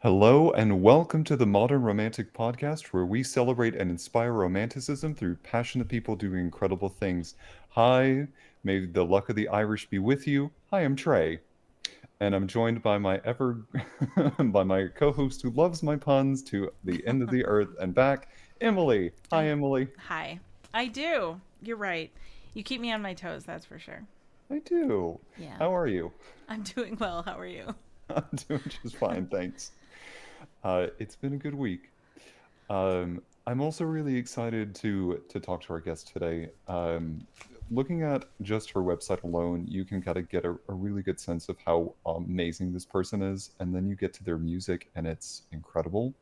Hello and welcome to the Modern Romantic Podcast, where we celebrate and inspire romanticism through passionate people doing incredible things. Hi, may the luck of the Irish be with you. Hi, I'm Trey, and I'm joined by my ever by my co-host who loves my puns to the end of the earth and back, Emily. Hi, I Emily. Hi. I do. You're right. You keep me on my toes, that's for sure. I do. Yeah. How are you? I'm doing well. How are you? I'm doing just fine, thanks. It's been a good week. I'm also really excited to talk to our guest today. Looking at just her website alone, you can kind of get a really good sense of how amazing this person is, and then you get to their music, and it's incredible.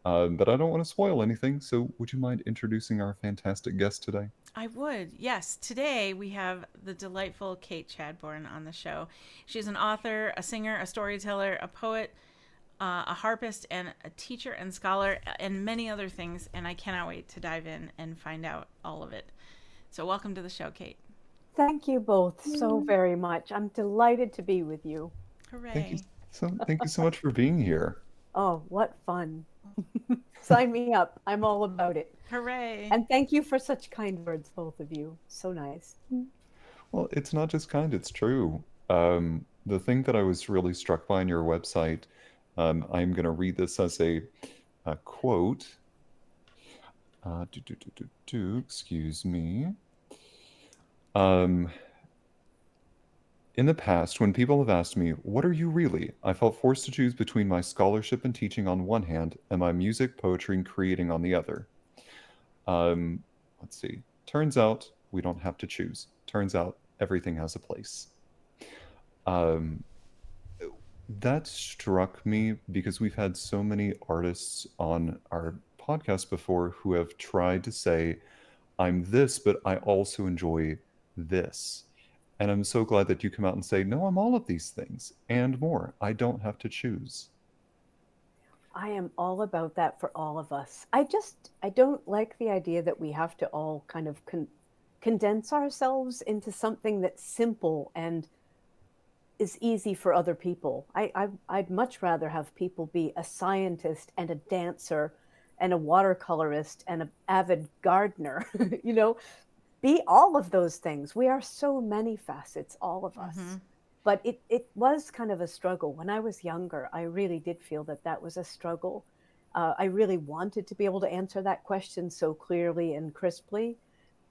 But I don't want to spoil anything, so would you mind introducing our fantastic guest today? I would. Yes. Today we have the delightful Kate Chadbourne on the show. She's an author, a singer, a storyteller, a poet, a harpist, and a teacher and scholar, and many other things. And I cannot wait to dive in and find out all of it. So, welcome to the show, Kate. Thank you both so very much. I'm delighted to be with you. Thank you Hooray. thank you so much for being here. Oh, what fun. Sign me up. I'm all about it. Hooray. And thank you for such kind words, both of you. So nice. Well, it's not just kind, it's true. The thing that I was really struck by on your website, I'm going to read this as a quote. Excuse me. Um, in the past, when people have asked me, what are you really? I felt forced to choose between my scholarship and teaching on one hand and my music, poetry, and creating on the other. Um, let's see. Turns out we don't have to choose. Turns out everything has a place. Um, that struck me because we've had so many artists on our podcast before who have tried to say, I'm this, but I also enjoy this. And I'm so glad that you come out and say, no, I'm all of these things and more. I don't have to choose. I am all about that for all of us. I don't like the idea that we have to all kind of condense ourselves into something that's simple and is easy for other people. I'd much rather have people be a scientist and a dancer and a watercolorist and an avid gardener, you know, be all of those things. We are so many facets, all of Mm-hmm. us. But it was kind of a struggle. When I was younger, I really did feel that that was a struggle. I really wanted to be able to answer that question so clearly and crisply.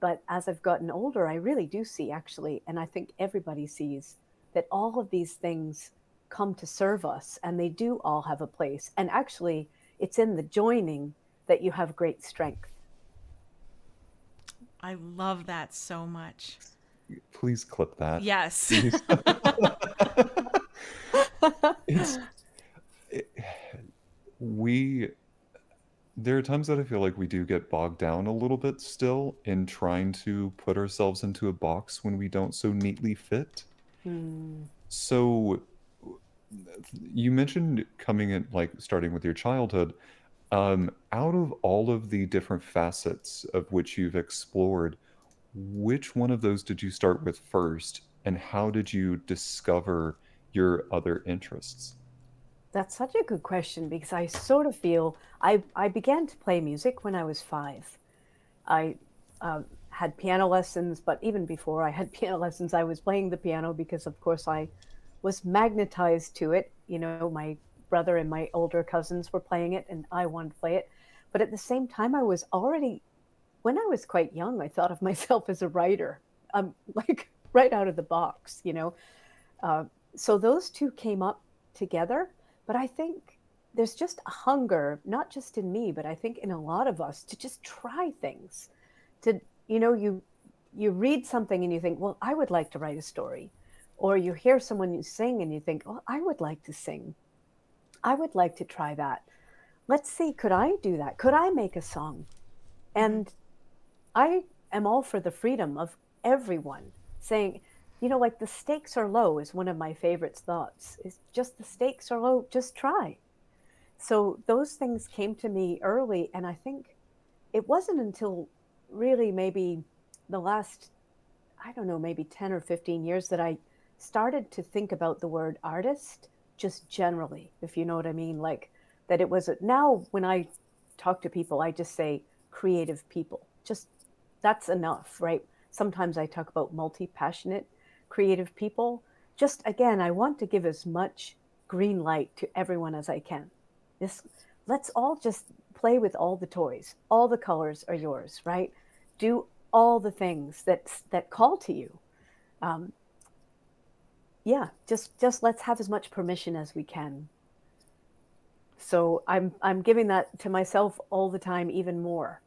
But as I've gotten older, I really do see actually, and I think everybody sees, that all of these things come to serve us and they do all have a place. And actually, it's in the joining that you have great strength. I love that so much. Please clip that. Yes. Please. it's it, we there are times that I feel like we do get bogged down a little bit still in trying to put ourselves into a box when we don't so neatly fit. Hmm. So you mentioned coming in, like starting with your childhood. Out of all of the different facets of which you've explored, which one of those did you start with first, and how did you discover your other interests? That's such a good question because I sort of feel I began to play music when I was 5. I had piano lessons, but even before I had piano lessons, I was playing the piano because, of course, I was magnetized to it. You know, my brother and my older cousins were playing it, and I wanted to play it. But at the same time, I was already, when I was quite young, I thought of myself as a writer, like right out of the box, you know. Uh, so those two came up together. But I think there's just a hunger, not just in me, but I think in a lot of us to just try things. To, you know, you read something and you think, well, I would like to write a story. Or you hear someone you sing and you think, oh, I would like to sing. I would like to try that. Let's see, could I do that? Could I make a song? Mm-hmm. And I am all for the freedom of everyone saying, you know, like the stakes are low is one of my favorite thoughts. Is just the stakes are low, just try. So those things came to me early, and I think it wasn't until really maybe the last, I don't know, maybe 10 or 15 years that I started to think about the word artist just generally, if you know what I mean. Like, that it was now when I talk to people, I just say creative people. Just that's enough, right? Sometimes I talk about multi-passionate creative people. Just again, I want to give as much green light to everyone as I can. This let's all just play with all the toys. All the colors are yours, right? Do all the things that call to you. Um, yeah, just let's have as much permission as we can. So I'm giving that to myself all the time, even more.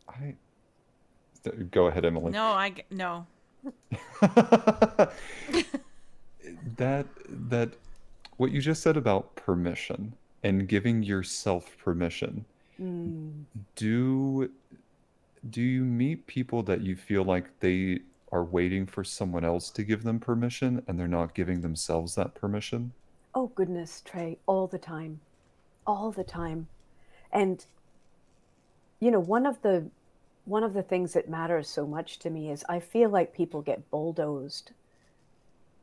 I go ahead, Emily. No. That what you just said about permission and giving yourself permission. Mm. Do do you meet people that you feel like they are waiting for someone else to give them permission and they're not giving themselves that permission? Oh goodness, Trey, all the time. And you know, one of the things that matters so much to me is I feel like people get bulldozed.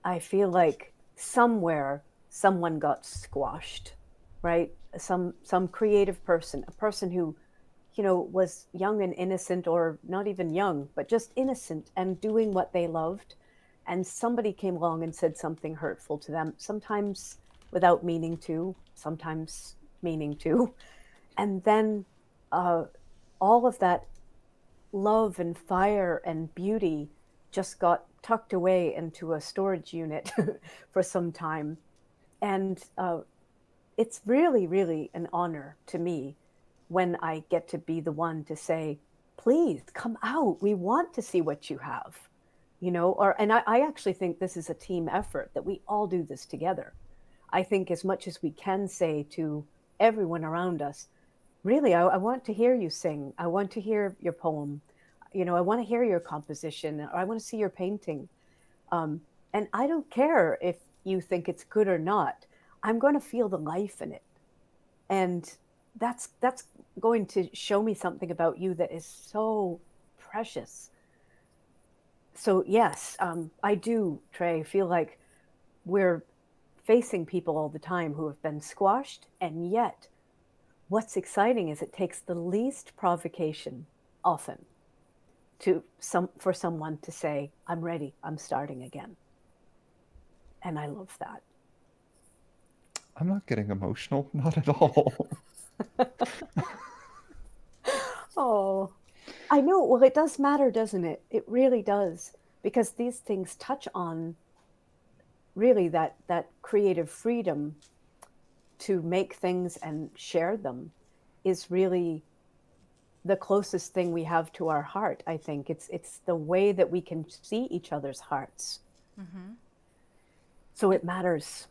I feel like somewhere someone got squashed, right? Some creative person, a person who, you know, was young and innocent, or not even young, but just innocent and doing what they loved. And somebody came along and said something hurtful to them, sometimes without meaning to, sometimes meaning to. And then uh, all of that love and fire and beauty just got tucked away into a storage unit for some time. And it's really, really an honor to me when I get to be the one to say, please come out. We want to see what you have, you know, or, and I actually think this is a team effort that we all do this together. I think as much as we can say to everyone around us, really, I want to hear you sing. I want to hear your poem. You know, I want to hear your composition, or I want to see your painting. Um, and I don't care if you think it's good or not. I'm going to feel the life in it, and that's going to show me something about you that is so precious. So yes, I do, Trey, feel like we're facing people all the time who have been squashed, and yet what's exciting is it takes the least provocation often for someone to say, I'm ready, I'm starting again. And I love that. I'm not getting emotional, not at all. Oh, I know. Well, it does matter, doesn't it? It really does. Because these things touch on really that creative freedom to make things and share them is really the closest thing we have to our heart. I think it's the way that we can see each other's hearts. Mm-hmm. So it matters.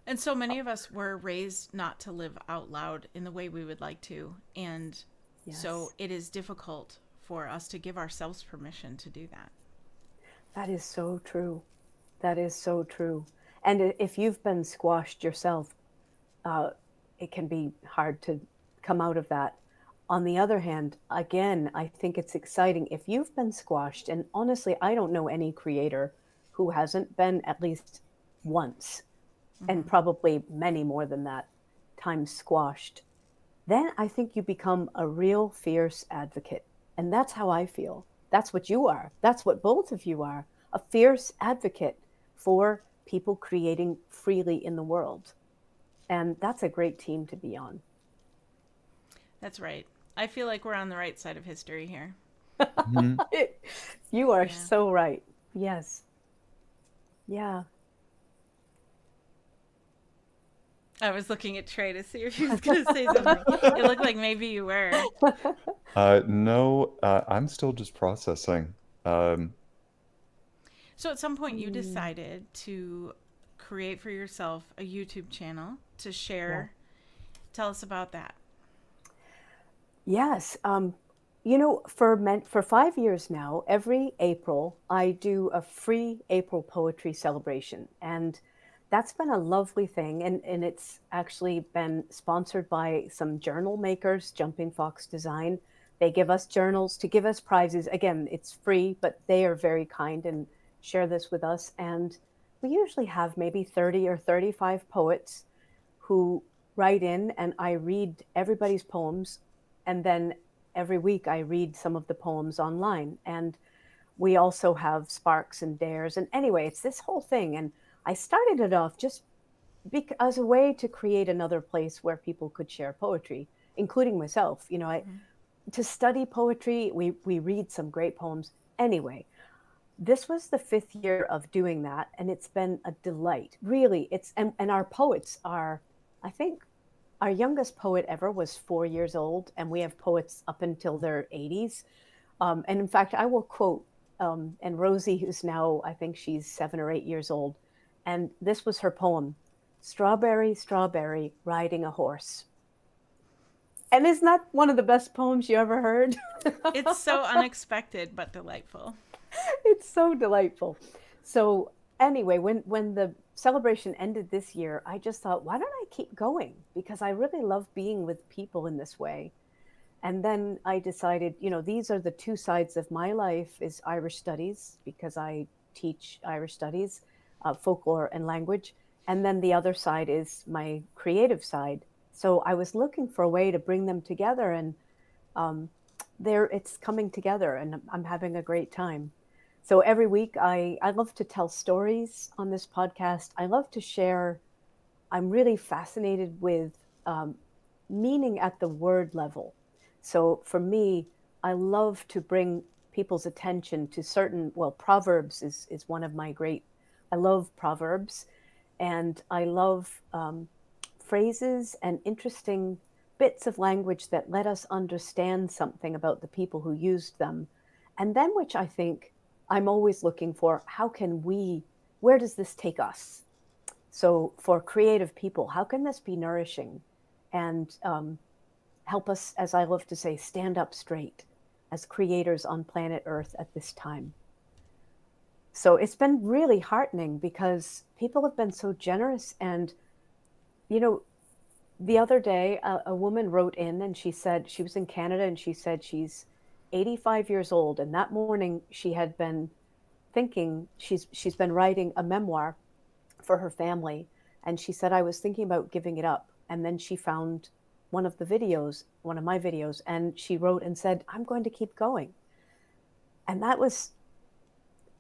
And so many of us were raised not to live out loud in the way we would like to. And so Yes. it is difficult for us to give ourselves permission to do that. That is so true. That is so true. And if you've been squashed yourself, uh, it can be hard to come out of that. On the other hand, again, I think it's exciting. If you've been squashed, and honestly, I don't know any creator who hasn't been at least once, and Mm-hmm. probably many more than that, times squashed, then I think you become a real fierce advocate. And that's how I feel. That's what you are. That's what both of you are, a fierce advocate for people creating freely in the world. And that's a great team to be on. That's right. I feel like we're on the right side of history here. Mhm. You are Yeah. so right. Yes. Yeah. I was looking at Trey to see if he was going to say something. It looked like maybe you were. No, I'm still just processing. Um, So at some point, you Mm, decided to create for yourself a YouTube channel to yeah. share. Tell us about that. Yes. For 5 years now, every April I do a free April poetry celebration, and that's been a lovely thing. And it's actually been sponsored by some journal makers, Jumping Fox Design. They give us journals to give us prizes. Again, it's free, but they are very kind and share this with us. And we usually have maybe 30 or 35 poets who write in and I read everybody's poems, and then every week I read some of the poems online. And we also have sparks and dares. And anyway, it's this whole thing. And I started it off just as a way to create another place where people could share poetry, including myself. To study poetry, we read some great poems. Anyway, this was the 5th year of doing that, and it's been a delight. Really, and our poets are, I think, our youngest poet ever was 4 years old, and we have poets up until their 80s. And in fact, I will quote, and Rosie, who's now, I think she's 7 or 8 years old, and this was her poem: "Strawberry, strawberry, riding a horse." And isn't that one of the best poems you ever heard? It's so unexpected but delightful. It's so delightful. So anyway, when the celebration ended this year, I just thought, why don't I keep going? Because I really love being with people in this way. And then I decided, these are the two sides of my life: is Irish studies, because I teach Irish studies, folklore and language. And then the other side is my creative side. So I was looking for a way to bring them together, and it's coming together, and I'm having a great time. So every week I love to tell stories on this podcast. I love to share. I'm really fascinated with meaning at the word level. So for me, I love to bring people's attention to certain, well, Proverbs is one of my great, I love Proverbs, and I love phrases and interesting bits of language that let us understand something about the people who used them. And then, which I think I'm always looking for, where does this take us? So for creative people, how can this be nourishing and help us, as I love to say, stand up straight as creators on planet Earth at this time? So it's been really heartening because people have been so generous. And, the other day, a woman wrote in and she said she was in Canada, and she said she's 85 years old. And that morning she had been thinking, she's been writing a memoir for her family. And she said, I was thinking about giving it up. And then she found one of my videos, and she wrote and said, I'm going to keep going. And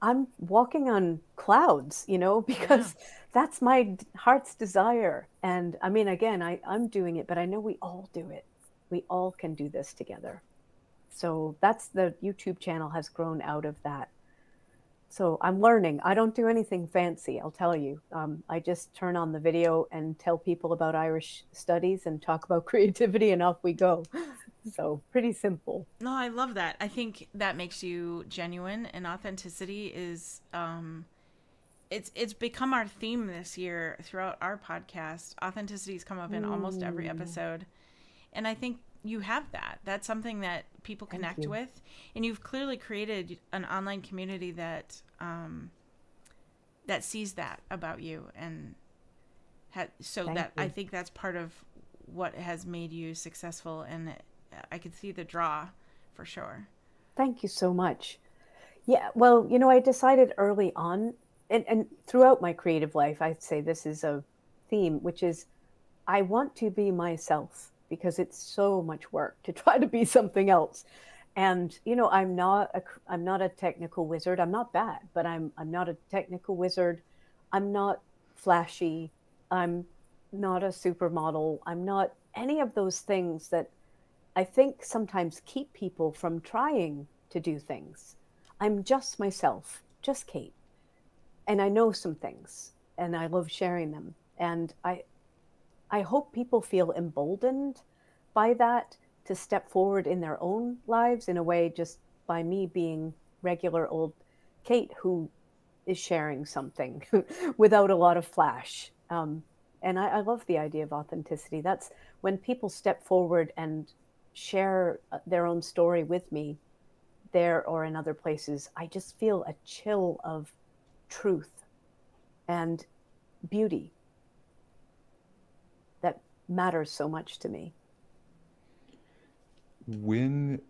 I'm walking on clouds, because that's my heart's desire. And I mean, again, I'm doing it, but I know we all do it. We all can do this together. So the YouTube channel has grown out of that. So I'm learning. I don't do anything fancy, I'll tell you. I just turn on the video and tell people about Irish studies and talk about creativity, and off we go. So pretty simple. No, I love that. I think that makes you genuine, and authenticity is it's become our theme this year throughout our podcast. Authenticity's come up in almost every episode. And I think you have that. That's something that people connect with, and you've clearly created an online community that that sees that about you, and I think that's part of what has made you successful, and I could see the draw for sure. Thank you so much. Yeah, well, I decided early on, and throughout my creative life, I'd say this is a theme, which is I want to be myself, because it's so much work to try to be something else. And I'm not a technical wizard. I'm not bad, but I'm not a technical wizard. I'm not flashy. I'm not a supermodel. I'm not any of those things that I think sometimes keep people from trying to do things. I'm just myself, just Kate. And I know some things, and I love sharing them. And I hope people feel emboldened by that to step forward in their own lives in a way, just by me being regular old Kate who is sharing something without a lot of flash. And I love the idea of authenticity. That's when people step forward and share their own story with me there or in other places. I just feel a chill of truth and beauty that matters so much to me. When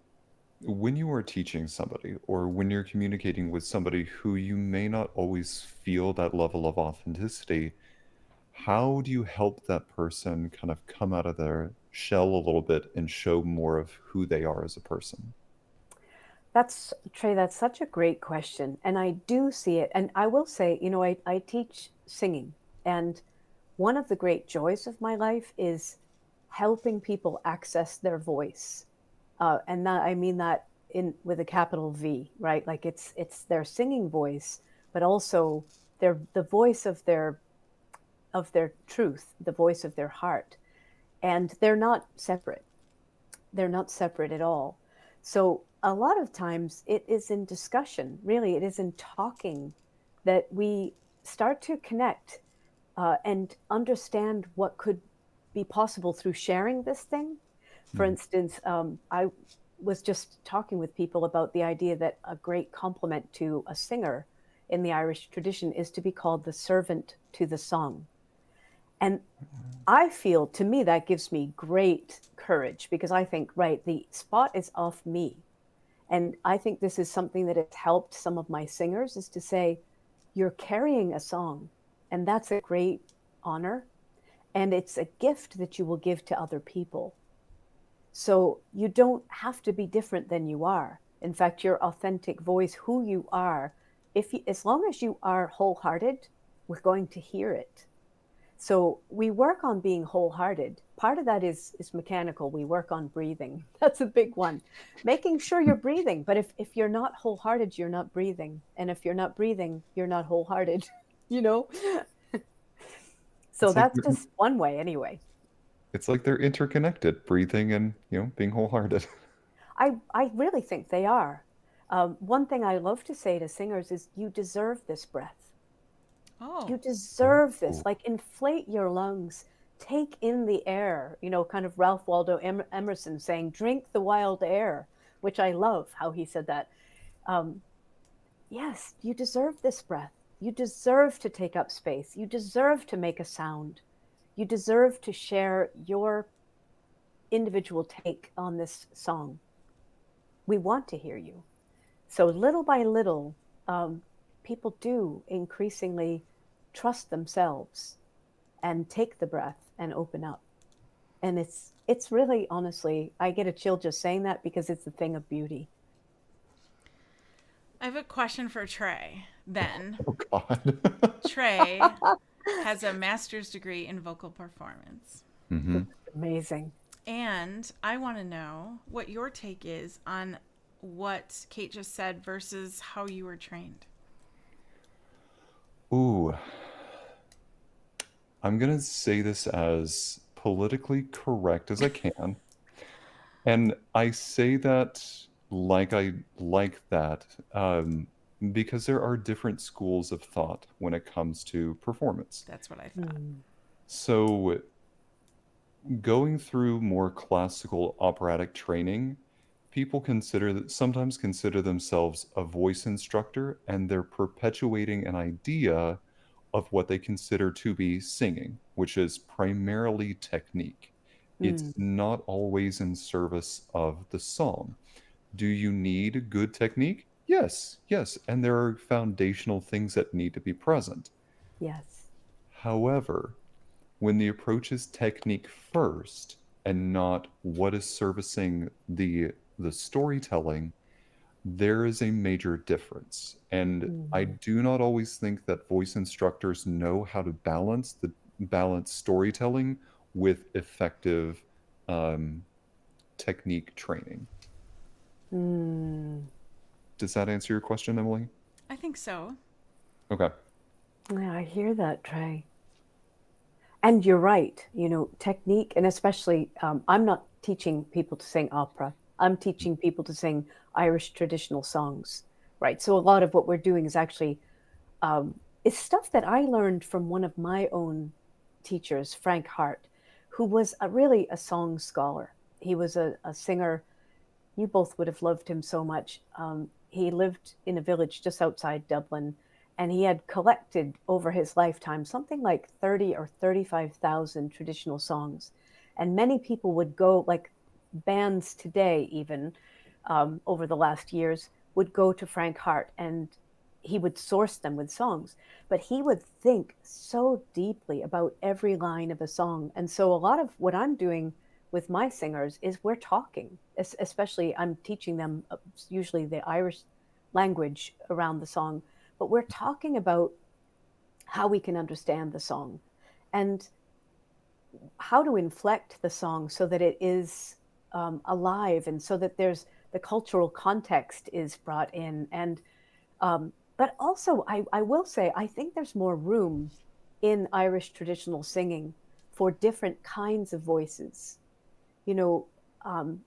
you are teaching somebody, or when you're communicating with somebody who you may not always feel that level of authenticity, how do you help that person kind of come out of their shell a little bit and show more of who they are as a person? That's Trey, that's such a great question. And I do see it. And I will say, I teach singing. And one of the great joys of my life is helping people access their voice. And that I mean that in with a capital V, right? Like it's their singing voice, but also the voice of their truth, the voice of their heart. And they're not separate. They're not separate at all. So a lot of times it is in discussion, really, it is in talking that we start to connect and understand what could be possible through sharing this thing. For Mhm. instance, I was just talking with people about the idea that a great compliment to a singer in the Irish tradition is to be called the servant to the song. And I feel to me that gives me great courage because I think, right, the spot is off me. And I think this is something that has helped some of my singers is to say, you're carrying a song, and that's a great honor. And it's a gift that you will give to other people. So you don't have to be different than you are. In fact, your authentic voice, who you are, as long as you are wholehearted, we're going to hear it. So we work on being wholehearted. Part of that is mechanical. We work on breathing. That's a big one. Making sure you're breathing. But if you're not wholehearted, you're not breathing. And if you're not breathing, you're not wholehearted, you know? So It's like that's just one way anyway. they're interconnected, breathing and, being wholehearted. I really think they are. One thing I love to say to singers is you deserve this breath. Oh, You deserve this. Oh, Like, inflate your lungs, take in the air, kind of Ralph Waldo Emerson saying, drink the wild air, which I love how he said that. Um, yes, you deserve this breath. You deserve to take up space. You deserve to make a sound. You deserve to share your individual take on this song. We want to hear you. So, little by little, um, people do increasingly trust themselves and take the breath and open up. And it's really, honestly, I get a chill just saying that because it's a thing of beauty. I have a question for Trey. Then, oh God. Trey has a master's degree in vocal performance. hmm Amazing. And I want to know what your take is on what Kate just said versus how you were trained. Ooh, I'm gonna say this as politically correct as I can. And I say that I like that because there are different schools of thought when it comes to performance. That's what I thought. Mm, So going through more classical operatic training, people sometimes consider themselves a voice instructor, and they're perpetuating an idea of what they consider to be singing, which is primarily technique. It's mm, not always in service of the song. Do you need good technique? Yes, yes, and there are foundational things that need to be present. yes. However, when the approach is technique first and not what is servicing the storytelling, there is a major difference. And I Mm, do not always think that voice instructors know how to balance storytelling with effective um, technique training. mm. Does that answer your question, Emily? I think so. Okay. Yeah, I hear that, Trey. And you're right, technique, and especially, I'm not teaching people to sing opera. I'm teaching people to sing Irish traditional songs, right? So a lot of what we're doing is actually is stuff that I learned from one of my own teachers, Frank Hart, who was really a song scholar. He was a singer. You both would have loved him so much. He lived in a village just outside Dublin, and he had collected over his lifetime something like 30 or 35,000 traditional songs. And many people would go, like bands today, even over the last years, would go to Frank Hart and he would source them with songs, but he would think so deeply about every line of a song. And so a lot of what I'm doing with my singers is we're talking, especially I'm teaching them usually the Irish language around the song, but we're talking about how we can understand the song and how to inflect the song so that it is alive, and so that there's the cultural context is brought in. And but also, I will say, I think there's more room in Irish traditional singing for different kinds of voices. You know, um,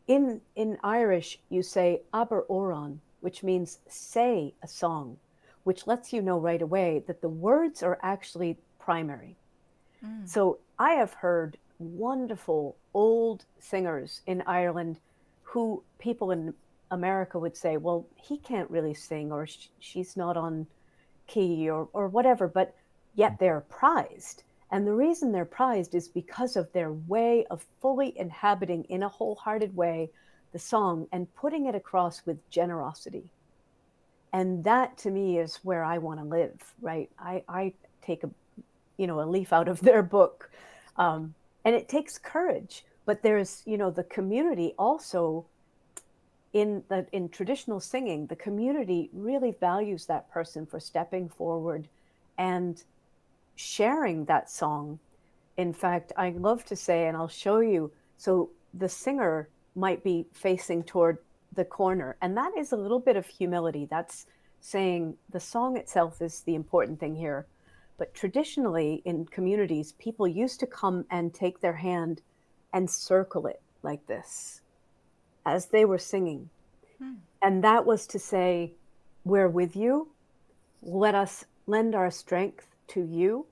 in Irish, you say aber oran, which means say a song, which lets you know right away that the words are actually primary. Mm. So I have heard wonderful old singers in Ireland who people in America would say, well, he can't really sing, or she's not on key, or whatever, but yet they're prized. And the reason they're prized is because of their way of fully inhabiting in a wholehearted way the song and putting it across with generosity. And that to me is where I want to live, right? I take a leaf out of their book. And it takes courage, but there's, the community also in traditional singing, the community really values that person for stepping forward and sharing that song. In fact, I love to say, and I'll show you, so the singer might be facing toward the corner, and that is a little bit of humility. That's saying the song itself is the important thing here. But traditionally in communities, people used to come and take their hand and circle it like this as they were singing. Hmm. And that was to say, we're with you. Let us lend our strength to you.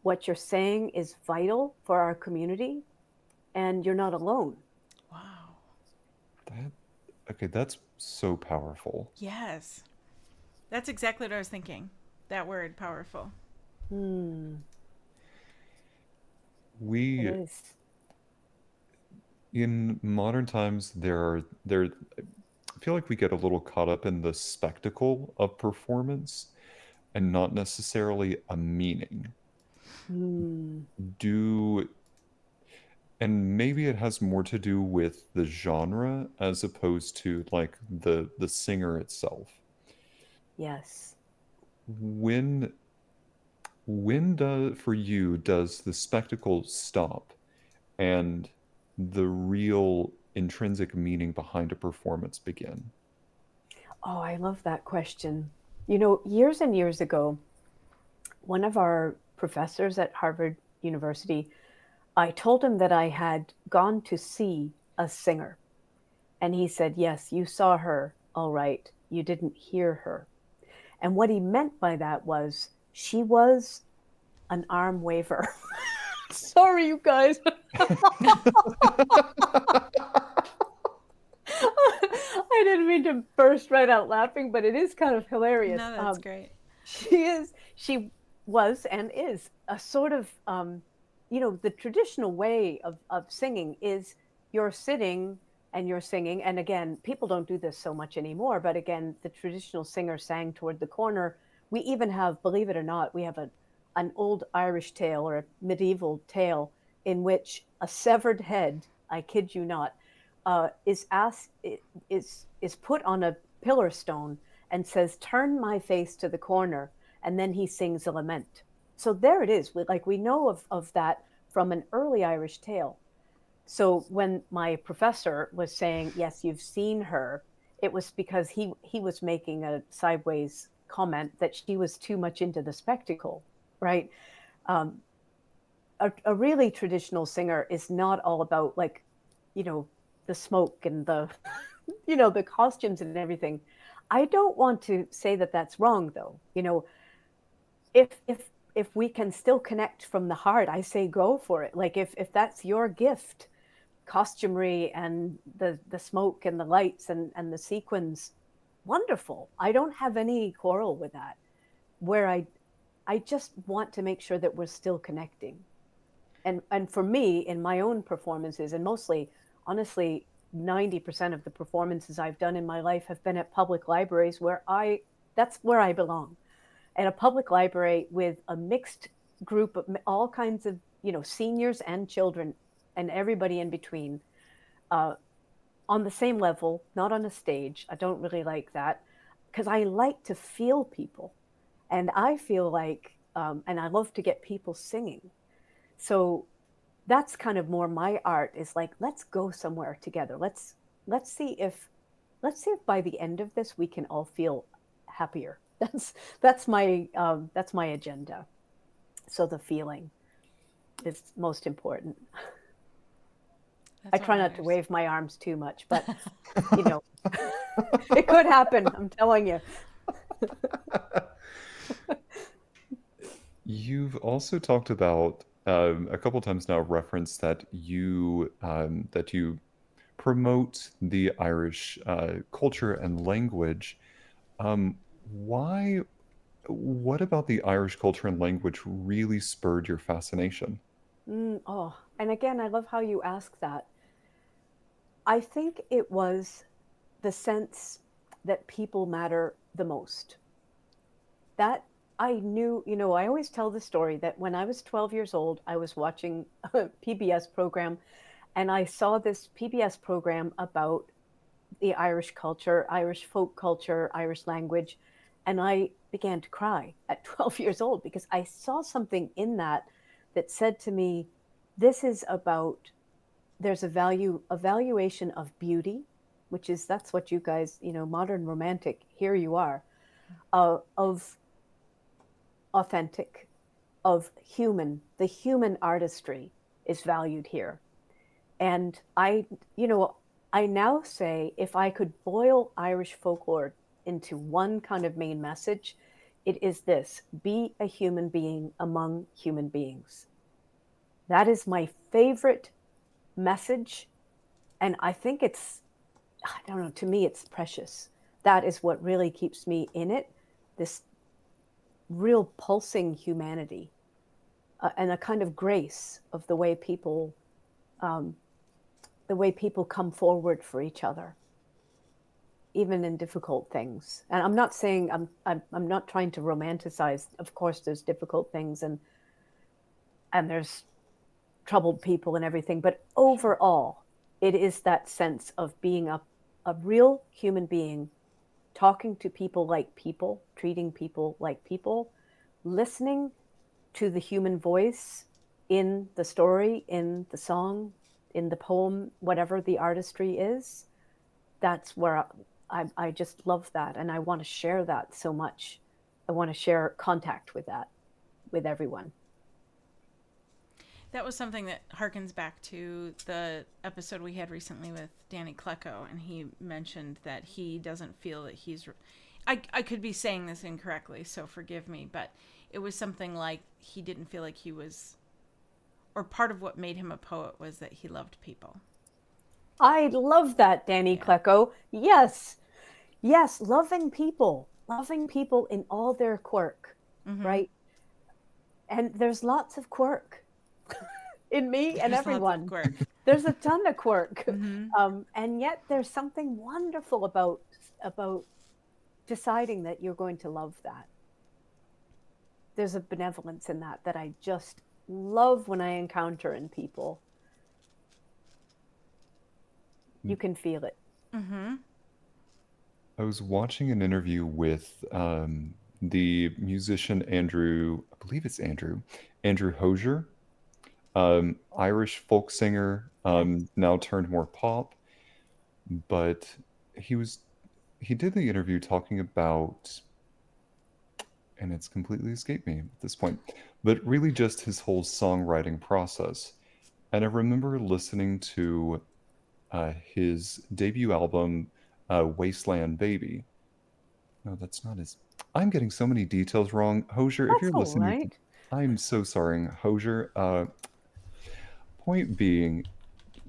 What you're saying is vital for our community, and you're not alone. Wow. That okay, that's so powerful. Yes. That's exactly what I was thinking. That word, powerful. Hmm, it We is. in modern times there I feel like we get a little caught up in the spectacle of performance and not necessarily a meaning. Hmm, Do and maybe it has more to do with the genre as opposed to like the singer itself. yes. When for you does the spectacle stop and the real intrinsic meaning behind a performance begin? Oh, I love that question. Years and years ago, one of our professors at Harvard University, I told him that I had gone to see a singer. And he said, yes, you saw her. All right. You didn't hear her. And what he meant by that was she was an arm waver. Sorry, you guys. I didn't mean to burst right out laughing, but it is kind of hilarious. No, that's great. She was and is a sort of, the traditional way of singing is you're sitting and you're singing. And again, people don't do this so much anymore. But again, the traditional singer sang toward the corner. We even have, believe it or not, we have an old Irish tale or a medieval tale in which a severed head, I kid you not, is asked is put on a pillar stone and says, "Turn my face to the corner," and then he sings a lament. So there it is. We know of that from an early Irish tale. So when my professor was saying, "Yes, you've seen her," it was because he was making a sideways comment that she was too much into the spectacle, right? Um, a really traditional singer is not all about you know, the smoke and the, the costumes and everything. I don't want to say that that's wrong, though. If we can still connect from the heart, I say go for it. Like if that's your gift, costumery and the smoke and the lights and the sequins, wonderful. I don't have any quarrel with that. Where I just want to make sure that we're still connecting. And for me, in my own performances, and mostly, honestly, 90% of the performances I've done in my life have been at public libraries where I That's where I belong. At a public library with a mixed group of all kinds of, seniors and children and everybody in between, uh, on the same level, not on a stage. I don't really like that because I like to feel people. And I feel like, and I love to get people singing. So that's kind of more my art, is like, let's go somewhere together. Let's see if let's see if by the end of this we can all feel happier. That's my agenda. So the feeling is most important. I That's what try not to matters. wave my arms too much, but you know, it could happen. I'm telling you. You've also talked about a couple times now referenced that you promote the Irish culture and language. Why? What about the Irish culture and language really spurred your fascination? Oh, and again, I love how you ask that. I think it was the sense that people matter the most. That I knew, I always tell the story that when I was 12 years old, I was watching a PBS program, and I saw this PBS program about the Irish culture, Irish folk culture, Irish language, and I began to cry at 12 years old because I saw something in that that said to me, this is about, there's a valuation of beauty, which is, that's what you guys, modern romantic, here you are, of authentic, of human, the human artistry is valued here. And I now say, if I could boil Irish folklore into one kind of main message, it is this: be a human being among human beings. That is my favorite message. And I think I don't know, to me, it's precious. That is what really keeps me in it, this real pulsing humanity, and a kind of grace of um, the way people come forward for each other, even in difficult things. And I'm not saying I'm not trying to romanticize. Of course, there's difficult things, and there's troubled people and everything. But overall, it is that sense of being a real human being, talking to people like people, treating people like people, listening to the human voice in the story, in the song, in the poem, whatever the artistry is. That's where I just love that. And I want to share that so much. I want to share contact with that with everyone. That was something that harkens back to the episode we had recently with Danny Klecko, and he mentioned that he doesn't feel that he's. I could be saying this incorrectly, so forgive me, but it was something like he didn't feel like he was, or part of what made him a poet was that he loved people. I love that, Danny Yeah. Klecko. Yes, yes, loving people in all their quirk, Mm-hmm. right? And there's lots of quirk in me and There's lots of everyone. quirk. There's a ton of quirk, Mm-hmm. and yet there's something wonderful about deciding that you're going to love that. There's a benevolence in that I just love when I encounter in people. You can feel it. Mm-hmm. I was watching an interview with the musician Andrew, I believe it's Andrew Hosier, Irish folk singer, Yes. now turned more pop. But he was he did the interview talking about, and it's completely escaped me at this point, but really just his whole songwriting process. And I remember listening to his debut album, Wasteland Baby. No, that's not his. I'm getting so many details wrong. Hosier, if That's you're all listening, right. I'm so sorry, Hosier. Point being,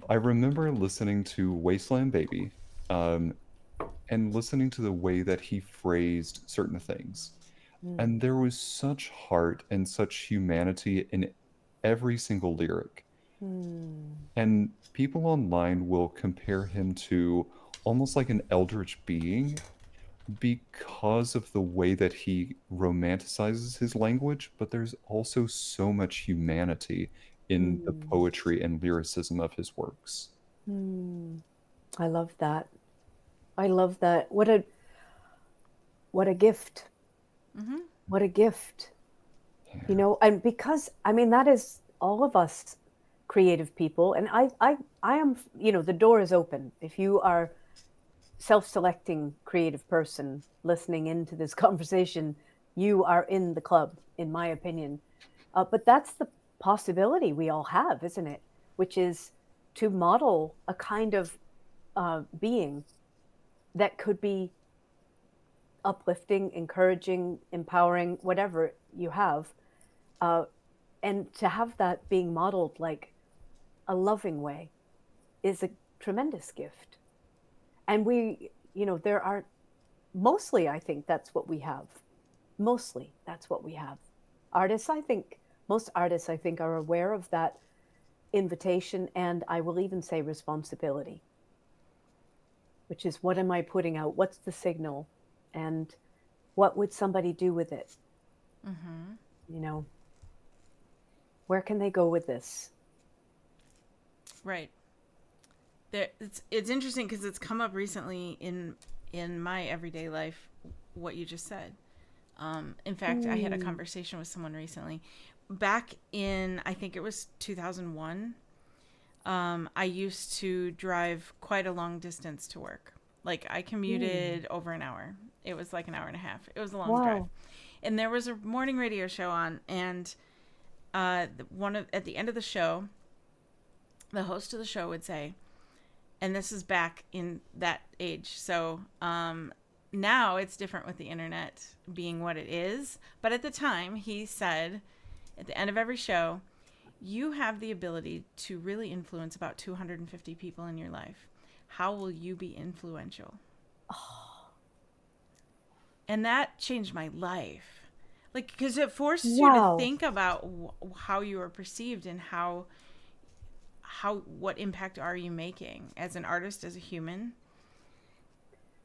I remember listening to Wasteland Baby, um, and listening to the way that he phrased certain things. Mm. And there was such heart and such humanity in every single lyric. Mm. And people online will compare him to almost like an eldritch being, because of the way that he romanticizes his language, but there's also so much humanity in the Mm, poetry and lyricism of his works. mm. I love that. I love that. What a gift. Mm-hmm. What a gift. You Yeah. know, and because I mean that is all of us creative people, and I am, you know, the door is open. If you are self-selecting creative person listening into this conversation, you are in the club, in my opinion. But that's the possibility we all have, isn't it? Which is to model a kind of being that could be uplifting, encouraging, empowering, whatever you have, uh, and to have that being modeled like a loving way is a tremendous gift. And we, you know, there are mostly, I think that's what we have. Mostly, that's what we have. Artists, I think, most artists, I think, are aware of that invitation, and I will even say responsibility, which is what am I putting out? What's the signal? And what would somebody do with it? Mm-hmm. You know, where can they go with this? Right. It's interesting because it's come up recently in my everyday life. What you just said. In fact, I had a Mm. conversation with someone recently. Back in, I think it was 2001, I used to drive quite a long distance to work. Like, I Mm. commuted over an hour. It was like an hour and a half. It was a long drive. Wow. And there was a morning radio show on, and at the end of the show, the host of the show would say, and this is back in that age. So now it's different with the internet being what it is. But at the time, he said at the end of every show, you have the ability to really influence about 250 people in your life. How will you be influential? And that changed my life. Like, because it forces you to Wow. think about how you are perceived and what impact are you making as an artist, as a human.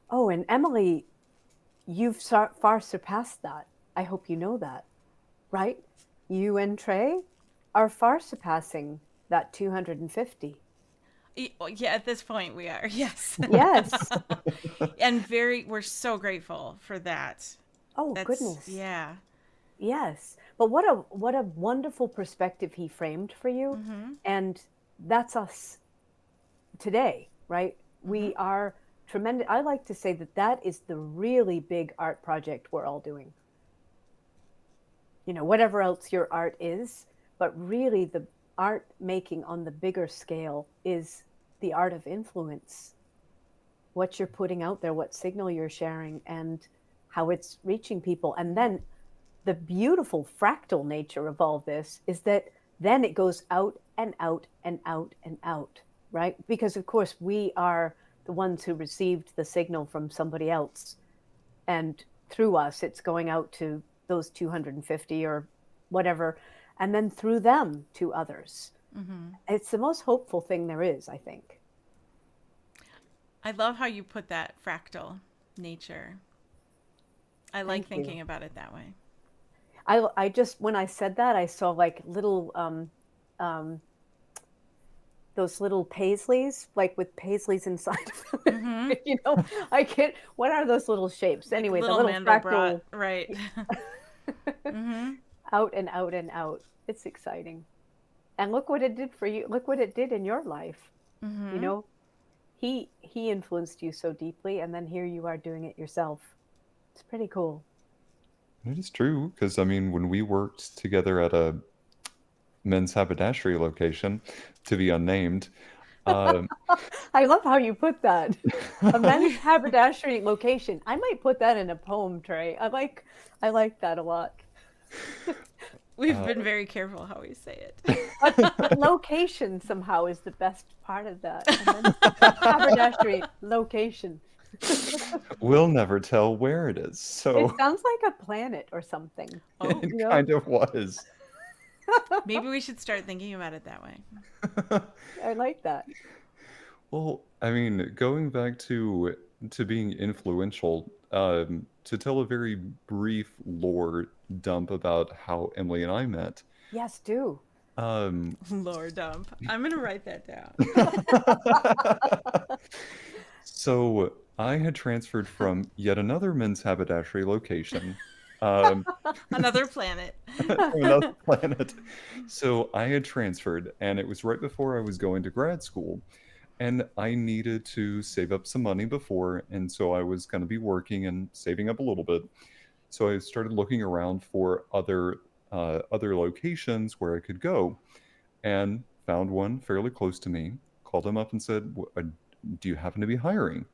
Oh, and Emily, you've far surpassed that. I hope you know that, right? You and Trey are far surpassing that 250. Yeah, at this point we are. Yes. Yes. And we're so grateful for that. Oh, That's, goodness. yeah. Yes. But what a wonderful perspective he framed for you. Mm-hmm. And that's us today, right? Mm-hmm. We are tremendous. I like to say that that is the really big art project we're all doing. You know, whatever else your art is, but really the art making on the bigger scale is the art of influence. What you're putting out there, what signal you're sharing, and how it's reaching people. And then the beautiful fractal nature of all this is that then it goes out and out and out and out, right? Because of course we are the ones who received the signal from somebody else, and through us it's going out to those 250 or whatever, and then through them to others. Mm-hmm. It's the most hopeful thing there is, I think. I love how you put that fractal nature. I like Thank you. thinking about it that way. I just, when I said that, I saw like little um, those little paisleys, like with paisleys inside of them. Mm-hmm. You know, I can't. What are those little shapes? Like Anyway, the little little Mandelbrot, fractal right? Mm-hmm. out and out and out. It's exciting. And look what it did for you. Look what it did in your life. You Mm-hmm. know, he influenced you so deeply, and then here you are doing it yourself. It's pretty cool. It is true, because I mean, when we worked together at a men's haberdashery location, to be unnamed, um, I love how you put that. A men's haberdashery location. I might put that in a poem, Trey. I like that a lot. We've uh, been very careful how we say But location somehow is the best part of that. A men's haberdashery location. we'll never tell where it is, It so sounds like a planet or something. Oh, it You know? kind of was. maybe we should start thinking about it that way. I like that. Well, I mean, going back to being influential, To tell a very brief lore dump about how Emily and I met. Yes, do. Um, Lore dump. I'm gonna write that down. so I had transferred from yet another men's haberdashery location, um, Another planet. from another planet. So I had transferred, and it was right before I was going to grad school, and I needed to save up some money before, and so I was going to be working and saving up a little bit. So I started looking around for other locations where I could go, and found one fairly close to me. Called them up and said, "Do you happen to be hiring?"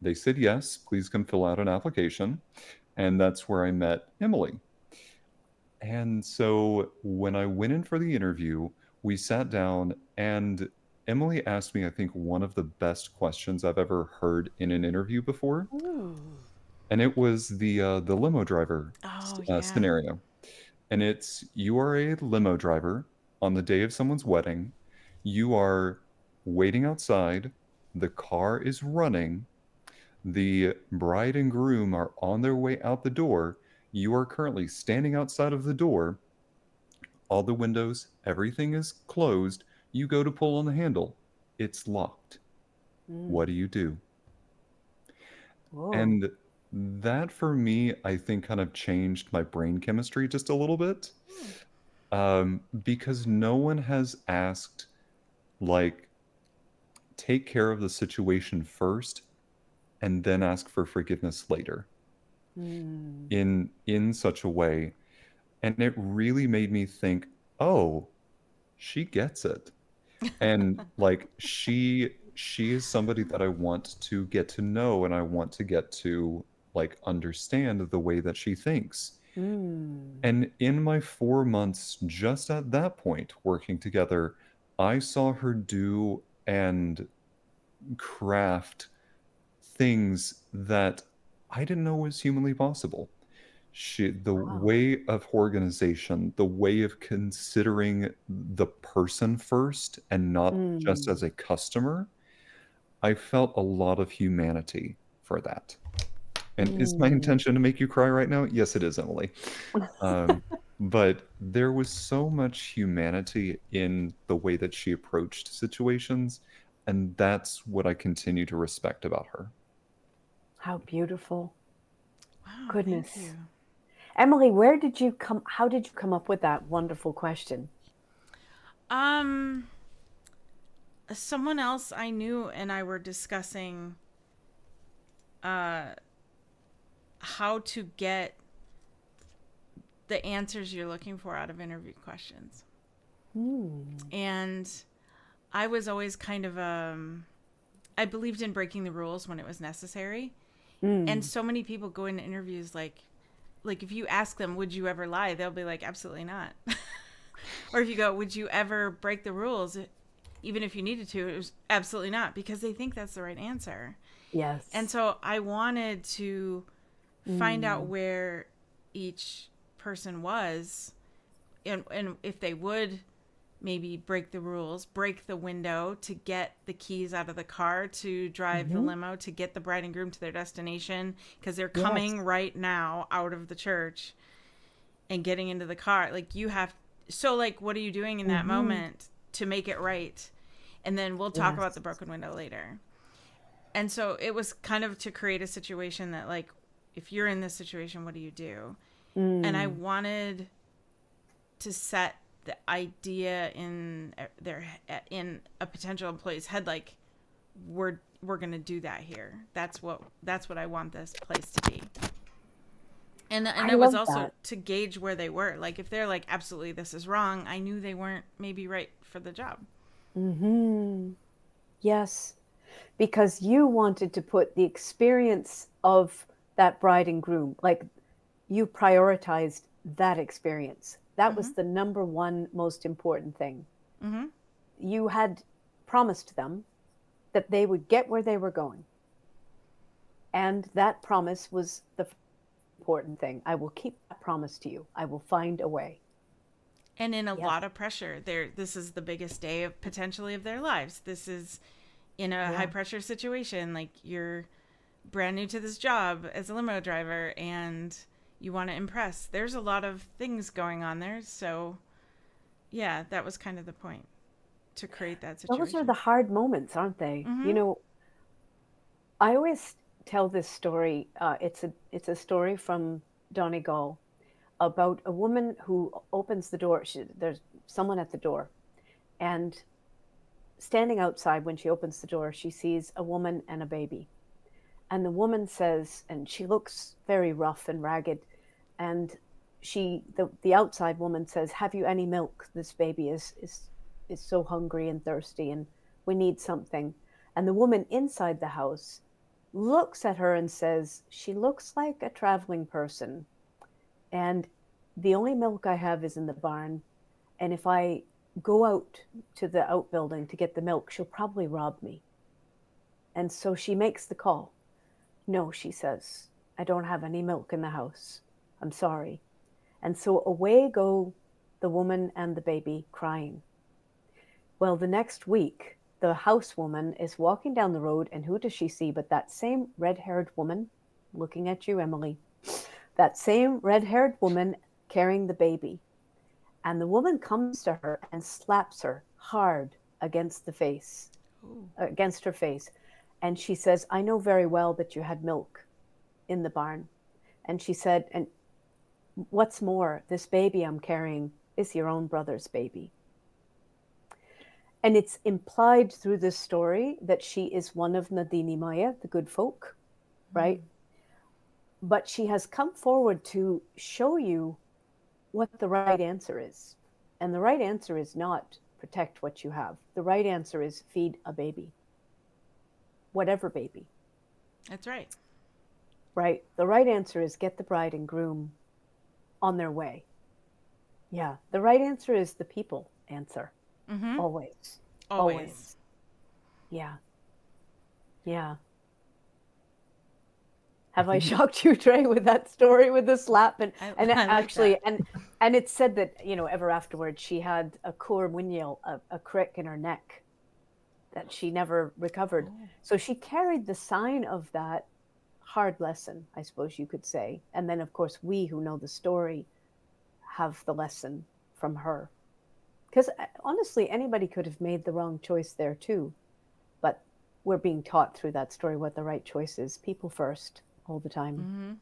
They said yes. Please come fill out an application, and that's where I met Emily. And so when I went in for the interview, we sat down, and Emily asked me, I think, one of the best questions I've ever heard in an interview before, Ooh. and it was the limo driver Oh yeah. scenario. And it's, you are a limo driver on the day of someone's wedding. You are waiting outside. The car is running. The bride and groom are on their way out the door. You are currently standing outside of the door. All the windows, everything is closed. You go to pull on the handle. It's locked. Mm. What do you do? Whoa. And that for me, I think kind of changed my brain chemistry just a little bit. Hmm. Because no one has asked, like, take care of the situation first and then ask for forgiveness later Mm. in such a way. And it really made me think, oh, she gets it. And like she is somebody that I want to get to know, and I want to get to like understand the way that she thinks. Mm. And in my 4 months, just at that point, working together, I saw her do and craft things that I didn't know was humanly possible. The Wow. way of organization, the way of considering the person first and not just Mm. as a customer, I felt a lot of humanity for that. And is my Mm. intention to make you cry right now? Yes, it is, Emily. Um, but there was so much humanity in the way that she approached situations, and that's what I continue to respect about her. How beautiful. Wow. Thank you. Goodness. Emily, where did you come? How did you come up with that wonderful question? Um, someone else I knew and I were discussing uh how to get the answers you're looking for out of interview questions. Mm. And I was always kind of I believed in breaking the rules when it was necessary. And Mm. so many people go into interviews like if you ask them, would you ever lie? They'll be like, absolutely not. Or if you go, would you ever break the rules? Even if you needed to, it was absolutely not, because they think that's the right answer. And Yes. so I wanted to find out Mm. where each person was, and if they would maybe break the rules, break the window to get the keys out of the car, to drive the Mm-hmm. limo, to get the bride and groom to their destination, because they're Yes. coming right now out of the church and getting into the car. Like, you have, so like, what are you doing in that Mm-hmm. moment to make it right? And then we'll talk about Yes. the broken window later. And so it was kind of to create a situation that, like, if you're in this situation, what do you do? And I Mm. wanted to set the idea in a potential employee's head, like, we're gonna do that here. That's what I want this place to be. And I it was love also that. to gauge where they were. Like, if they're like, absolutely this is wrong, I knew they weren't maybe right for the job. Mm-hmm. Yes. Because you wanted to put the experience of that bride and groom, like you prioritized that experience. That was Mm-hmm. the number one most important thing. Mm-hmm. You had promised them that they would get where they were going. And that promise was the important thing. I will keep that promise to you. I will find a way. And in a Yes. lot of pressure, this is the biggest day of potentially of their lives. This is in a high Yeah. pressure situation. Like, you're brand new to this job as a limo driver and you want to impress. There's a lot of things going on there. So, yeah, that was kind of the point, to create that Those are situation. the hard moments, aren't they? You Mm-hmm. know, I always tell this story. It's a story from Donegal about a woman who opens the door. There's someone at the door, and standing outside when she opens the door, she sees a woman and a baby. And the woman says, and she looks very rough and ragged, and the outside woman says, "Have you any milk? This baby is so hungry and thirsty, and we need something." And the woman inside the house looks at her and says, "She looks like a traveling person, and the only milk I have is in the barn, and if I go out to the outbuilding to get the milk, she'll probably rob me." And so she makes the call. "No," she says, "I don't have any milk in the house. I'm sorry." And so away go the woman and the baby crying. Well, the next week, the housewoman is walking down the road, and who does she see but that same red haired woman? Looking at you, Emily. That same red haired woman carrying the baby. And the woman comes to her and slaps her hard against the face, Ooh. against her face. And she says, "I know very well that you had milk in the barn." And she said, "And what's more, this baby I'm carrying is your own brother's baby." And it's implied through this story that she is one of Nadini Maya, the good folk, right? But she has come forward to show you what the right answer is. And the right answer is not protect what you have. The right answer is feed a baby, whatever baby, That's right. right? The right answer is get the bride and groom on their way. Yeah, the right answer is the people answer. Mm-hmm. Always. Always. Always. Yeah. Yeah. I Have I think shocked you, Trey, with that story with the slap? And I like actually, that. and it said that, ever afterwards she had a cor winial, a crick in her neck that she never recovered. Oh. So she carried the sign of that hard lesson, I suppose you could say. And then, of course, we who know the story have the lesson from her. Because honestly, anybody could have made the wrong choice there too. But we're being taught through that story what the right choice is. People first, all the time. Mm-hmm.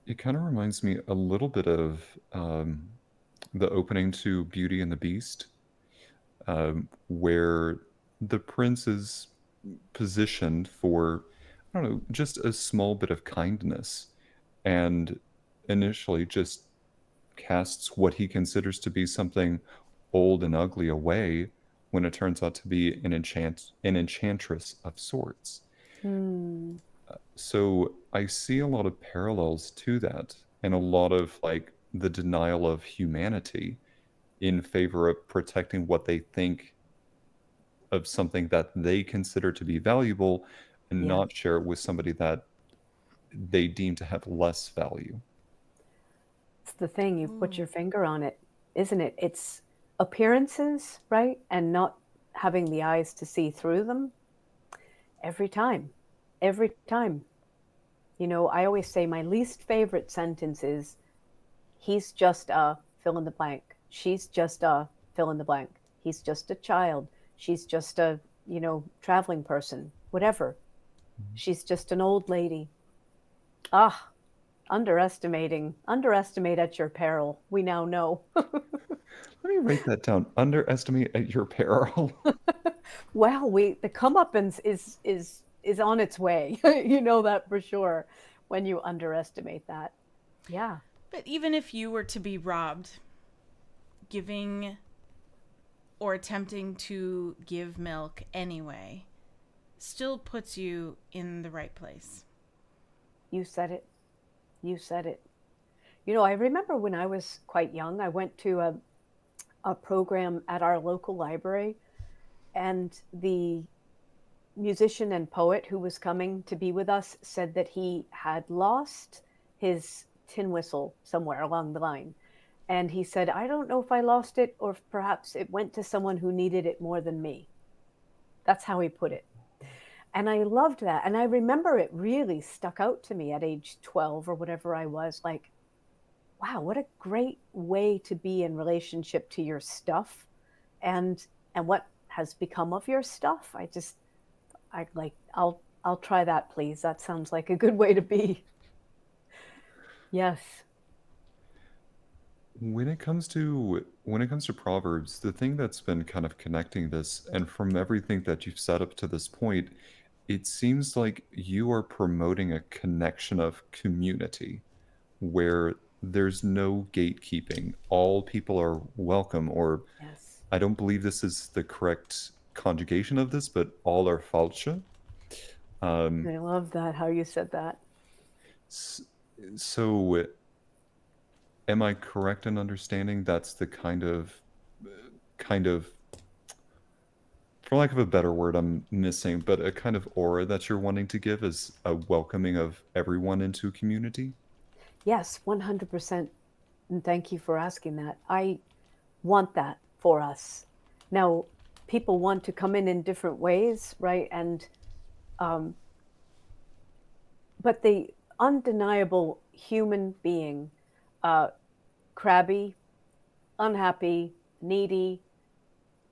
it kind of reminds me a little bit of the opening to Beauty and the Beast, where the prince is positioned for, I don't know, just a small bit of kindness, and initially just casts what he considers to be something old and ugly away when it turns out to be an enchantress of sorts. Hmm. So I see a lot of parallels to that, and a lot of like the denial of humanity in favor of protecting what they think of something that they consider to be valuable, and Yeah. not share it with somebody that they deem to have less value. It's the thing. You've put Ooh. your finger on it, isn't it? It's appearances, right? And not having the eyes to see through them every time. Every time. I always say my least favorite sentence is, "He's just a fill in the blank. She's just a fill in the blank. He's just a child. She's just a, traveling person, whatever. She's just an old lady." Ah, underestimate at your peril. We now know. Let me write that down. Underestimate at your peril. Well, the comeuppance is on its way. You know that for sure when you underestimate that. Yeah. But even if you were to be robbed, giving or attempting to give milk anyway still puts you in the right place. You said it. You said it. I remember when I was quite young, I went to a program at our local library, and the musician and poet who was coming to be with us said that he had lost his tin whistle somewhere along the line. And he said, "I don't know if I lost it or if perhaps it went to someone who needed it more than me." That's how he put it. And I loved that. And I remember it really stuck out to me at age 12 or whatever I was, like, wow, what a great way to be in relationship to your stuff and what has become of your stuff. I like, I'll try that, please. That sounds like a good way to be. Yes. When it comes to Proverbs, the thing that's been kind of connecting this, and from everything that you've set up to this point, it seems like you are promoting a connection of community where there's no gatekeeping. All people are welcome, or Yes. I don't believe this is the correct conjugation of this, but all are falsche. Um, I love that, how you said that. s- so, am I correct in understanding that's the kind of, for lack of a better word, I'm missing, but a kind of aura that you're wanting to give is a welcoming of everyone into community? Yes, 100%. And thank you for asking that. I want that for us. Now, people want to come in different ways, right? And um, but the undeniable human being, uh, crabby, unhappy, needy,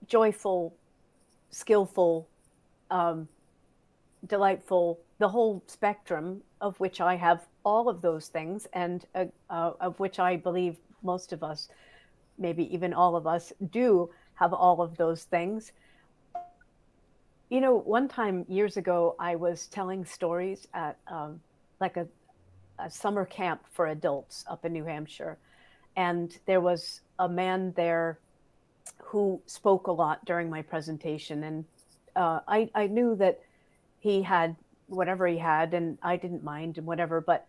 joyful, skillful, um, delightful, the whole spectrum of which I have all of those things, and of which I believe most of us, maybe even all of us, do have all of those things. You know, one time years ago, I was telling stories at like a summer camp for adults up in New Hampshire. And there was a man there who spoke a lot during my presentation. And I knew that he had whatever he had, and I didn't mind and whatever. But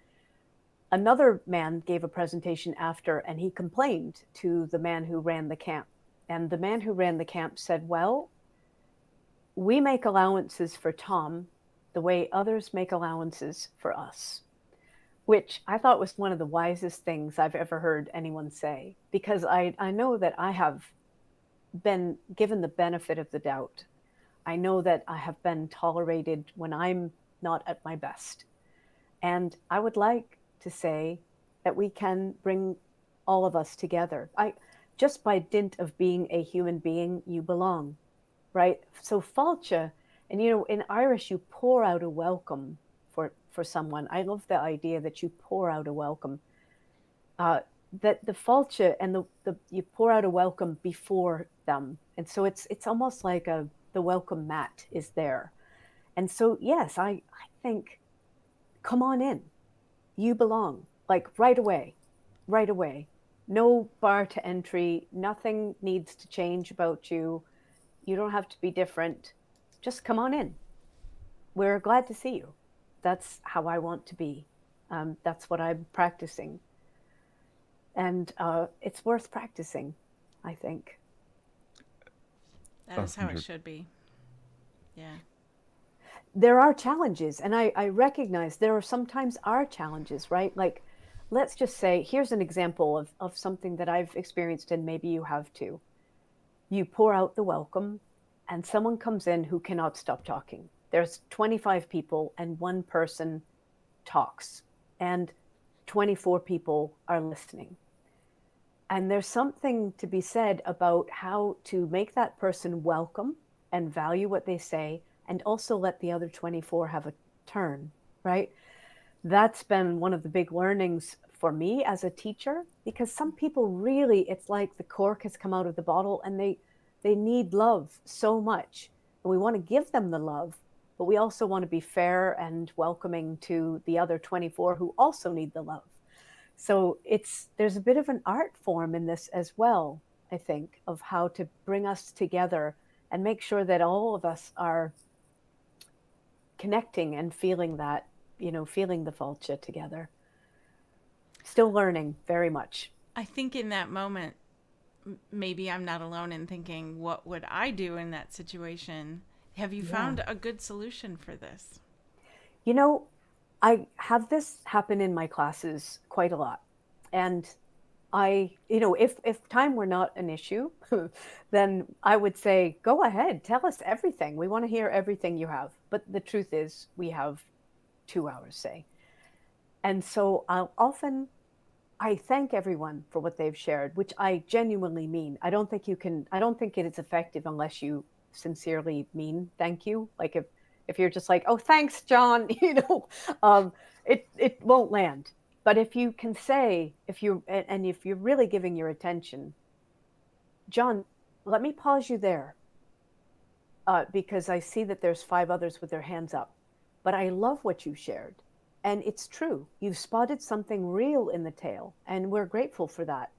another man gave a presentation after, and he complained to the man who ran the camp. And the man who ran the camp said, well, we make allowances for Tom the way others make allowances for us, which I thought was one of the wisest things I've ever heard anyone say, because I know that I have been given the benefit of the doubt. I know that I have been tolerated when I'm not at my best. And I would like to say that we can bring all of us together. Just by dint of being a human being, you belong, right? So falcha, and you know, in Irish, you pour out a welcome for someone. I love the idea that you pour out a welcome. That the falcha and the you pour out a welcome before them, and so it's almost like the welcome mat is there. And so yes, I think, come on in, you belong, like right away, right away. No bar to entry. Nothing needs to change about you. You don't have to be different. Just come on in. We're glad to see you. That's how I want to be. That's what I'm practicing. And it's worth practicing, I think. That A is how it hundred. should be. Yeah. There are challenges, and I recognize there are sometimes are challenges, right? Like, let's just say, here's an example of something that I've experienced, and maybe you have too. You pour out the welcome, and someone comes in who cannot stop talking. There's 25 people, and one person talks, and 24 people are listening. And there's something to be said about how to make that person welcome and value what they say, and also let the other 24 have a turn, right? That's been one of the big learnings for me as a teacher, because some people really, it's like the cork has come out of the bottle, and they need love so much. And we want to give them the love, but we also want to be fair and welcoming to the other 24 who also need the love. So there's a bit of an art form in this as well, I think, of how to bring us together and make sure that all of us are connecting and feeling that, feeling the falcha together. Still learning very much. I think in that moment, maybe I'm not alone in thinking, what would I do in that situation? Have you Yeah. found a good solution for this? You know, I have this happen in my classes quite a lot. And if time were not an issue, then I would say, go ahead, tell us everything. We want to hear everything you have. but the truth is we have 2 hours, say. And so I thank everyone for what they've shared, which I genuinely mean. I don't think it is effective unless you sincerely mean thank you. Like if you're just like, oh, thanks, John, um, it won't land. But if you can say, if you're really giving your attention, John, let me pause you there, because I see that there's 5 others with their hands up. But I love what you shared. And it's true. You've spotted something real in the tale, and we're grateful for that,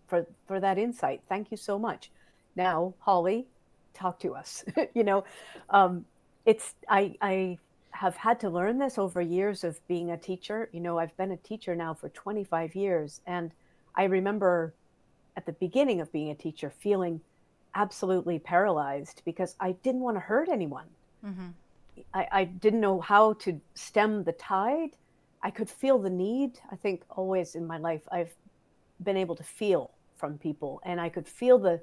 for that insight. Thank you so much. Now, Holly, talk to us. you know, I have had to learn this over years of being a teacher. I've been a teacher now for 25 years, and I remember at the beginning of being a teacher feeling absolutely paralyzed because I didn't want to hurt anyone. Mm-hmm. I didn't know how to stem the tide. I could feel the need. I think always in my life, I've been able to feel from people, and I could feel the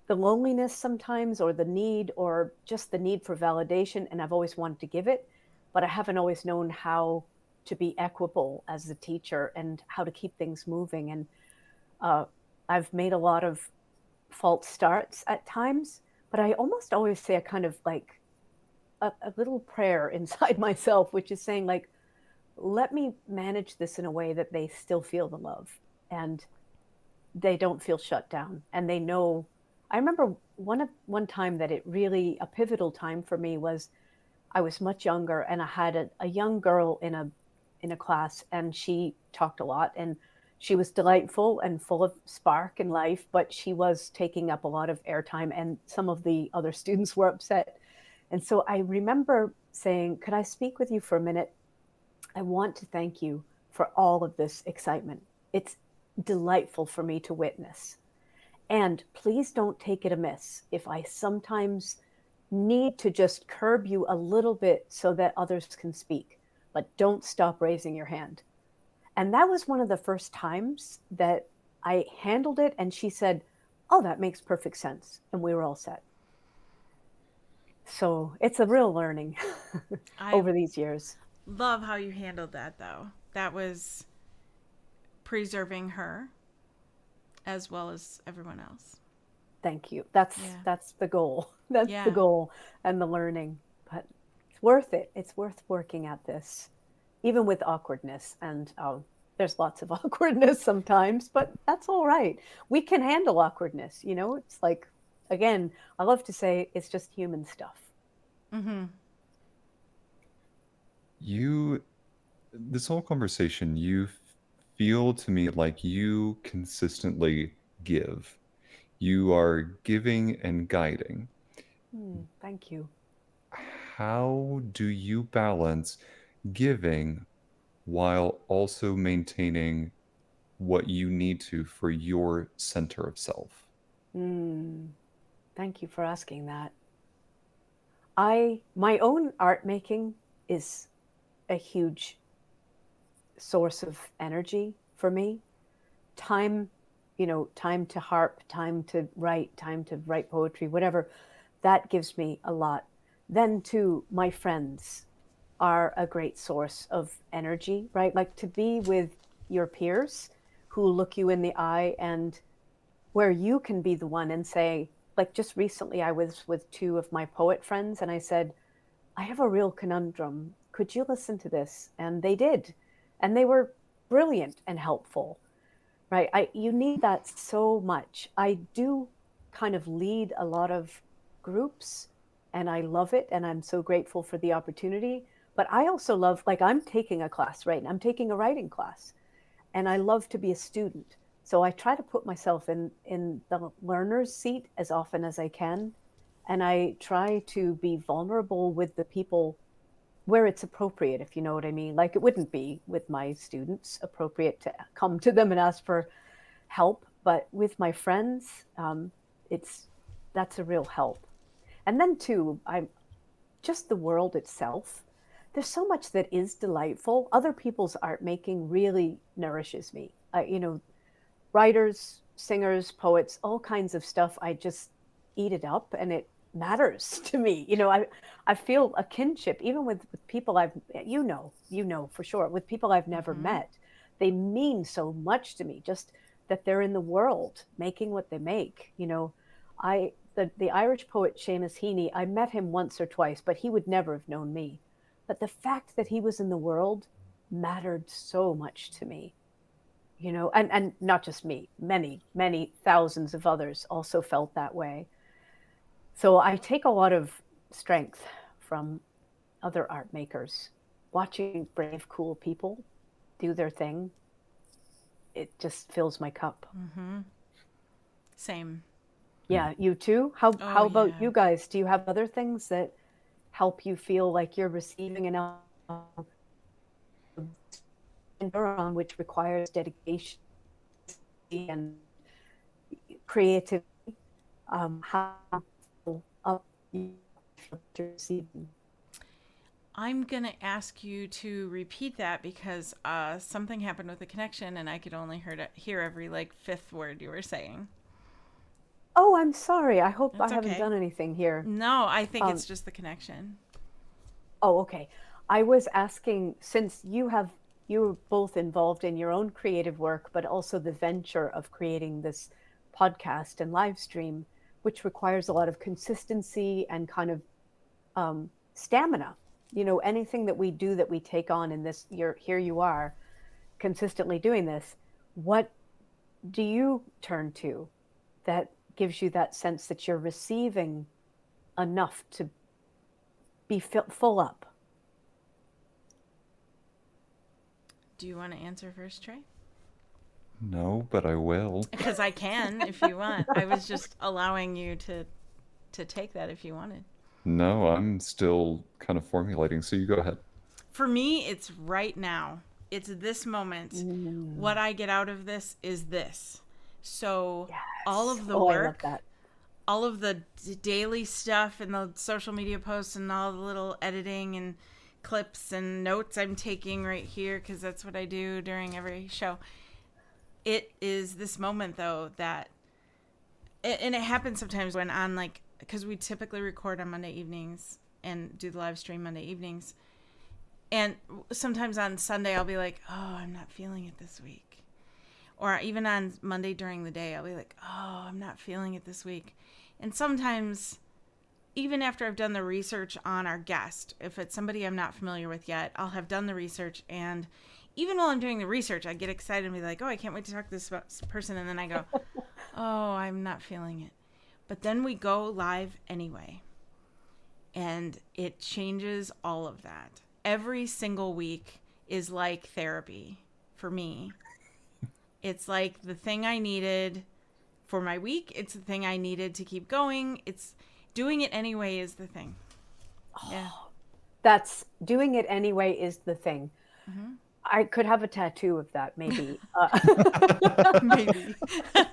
loneliness sometimes, or the need, or just the need for validation. And I've always wanted to give it, but I haven't always known how to be equable as a teacher and how to keep things moving. And I've made a lot of false starts at times, but I almost always say a kind of like a little prayer inside myself, which is saying like, let me manage this in a way that they still feel the love and they don't feel shut down. And they know, I remember one time that it really, a pivotal time for me was I was much younger, and I had a young girl in a class, and she talked a lot, and she was delightful and full of spark and life, but she was taking up a lot of airtime, and some of the other students were upset. And so I remember saying, could I speak with you for a minute? I want to thank you for all of this excitement. It's delightful for me to witness. And please don't take it amiss if I sometimes need to just curb you a little bit so that others can speak, but don't stop raising your hand. And that was one of the first times that I handled it. And she said, oh, that makes perfect sense. And we were all set. So it's a real learning over these years. Love how you handled that, though. That was preserving her as well as everyone else. Thank you. That's the goal. That's the goal and the learning. But it's worth it. It's worth working at this, even with awkwardness. And there's lots of awkwardness sometimes, but that's all right. We can handle awkwardness. It's like, again, I love to say it's just human stuff. Mm-hmm. This whole conversation, you feel to me like you consistently give. You are giving and guiding. Thank you. How do you balance giving while also maintaining what you need to for your center of self? Thank you for asking that. My own art making is a huge source of energy for me. Time to harp, time to write poetry, whatever, that gives me a lot. Then too, my friends are a great source of energy, right? Like to be with your peers who look you in the eye, and where you can be the one and say, like just recently I was with 2 of my poet friends, and I said, I have a real conundrum. Could you listen to this? And they did. And they were brilliant and helpful, right? You need that so much. I do kind of lead a lot of groups, and I love it. And I'm so grateful for the opportunity. But I also love, like I'm taking a class right now. I'm taking a writing class, and I love to be a student. So I try to put myself in the learner's seat as often as I can. And I try to be vulnerable with the people where it's appropriate, if you know what I mean. Like it wouldn't be with my students appropriate to come to them and ask for help, but with my friends, that's a real help. And then too, I'm just the world itself. There's so much that is delightful. Other people's art making really nourishes me. Writers, singers, poets, all kinds of stuff. I just eat it up, and it matters to me. I feel a kinship even with people I've, for sure, with people I've never Mm-hmm. met. They mean so much to me, just that they're in the world making what they make. The Irish poet Seamus Heaney, I met him once or twice, but he would never have known me. But the fact that he was in the world mattered so much to me. And not just me, many, many thousands of others also felt that way. So I take a lot of strength from other art makers. Watching brave, cool people do their thing, it just fills my cup. Mm-hmm. Same. Yeah, you too? How Oh how about yeah. you guys? Do you have other things that help you feel like you're receiving enough on, which requires dedication and creativity? How up you feel you're receiving? I'm going to ask you to repeat that because something happened with the connection and I could only hear every like fifth word you were saying. Oh, I'm sorry. I hope I That's haven't okay. done anything here. No, I think it's Um, just the connection. oh, okay. I was asking, since you're both involved in your own creative work, but also the venture of creating this podcast and live stream, which requires a lot of consistency and kind of stamina. Anything that we do that we take on in this, here you are consistently doing this. What do you turn to that gives you that sense that you're receiving enough to be full up? Do you want to answer first, Trey? No, but I will. Because I can if you want. I was just allowing you to take that if you wanted. No, I'm still kind of formulating, so you go ahead. For me, it's right now. It's this moment. Mm, What I get out of this is this. So all yes. of the Oh, I love work, that. all of the daily stuff and the social media posts and all the little editing and clips and notes I'm taking right here because that's what I do during every show. It is this moment though that, and it happens sometimes when on like, because we typically record on Monday evenings and do the live stream Monday evenings. And sometimes on Sunday I'll be like, oh, I'm not feeling it this week. Or even on Monday during the day, I'll be like, oh, I'm not feeling it this week. And sometimes, even after I've done the research on our guest, if it's somebody I'm not familiar with yet, I'll have done the research. And even while I'm doing the research, I get excited and be like, oh, I can't wait to talk to this person. And then I go, oh, I'm not feeling it. But then we go live anyway. And it changes all of that. Every single week is like therapy for me. It's like the thing I needed for my week. It's the thing I needed to keep going. It's doing it anyway is the thing. Yeah. That's doing it anyway is the thing. Mm-hmm. I could have a tattoo of that, maybe. Maybe.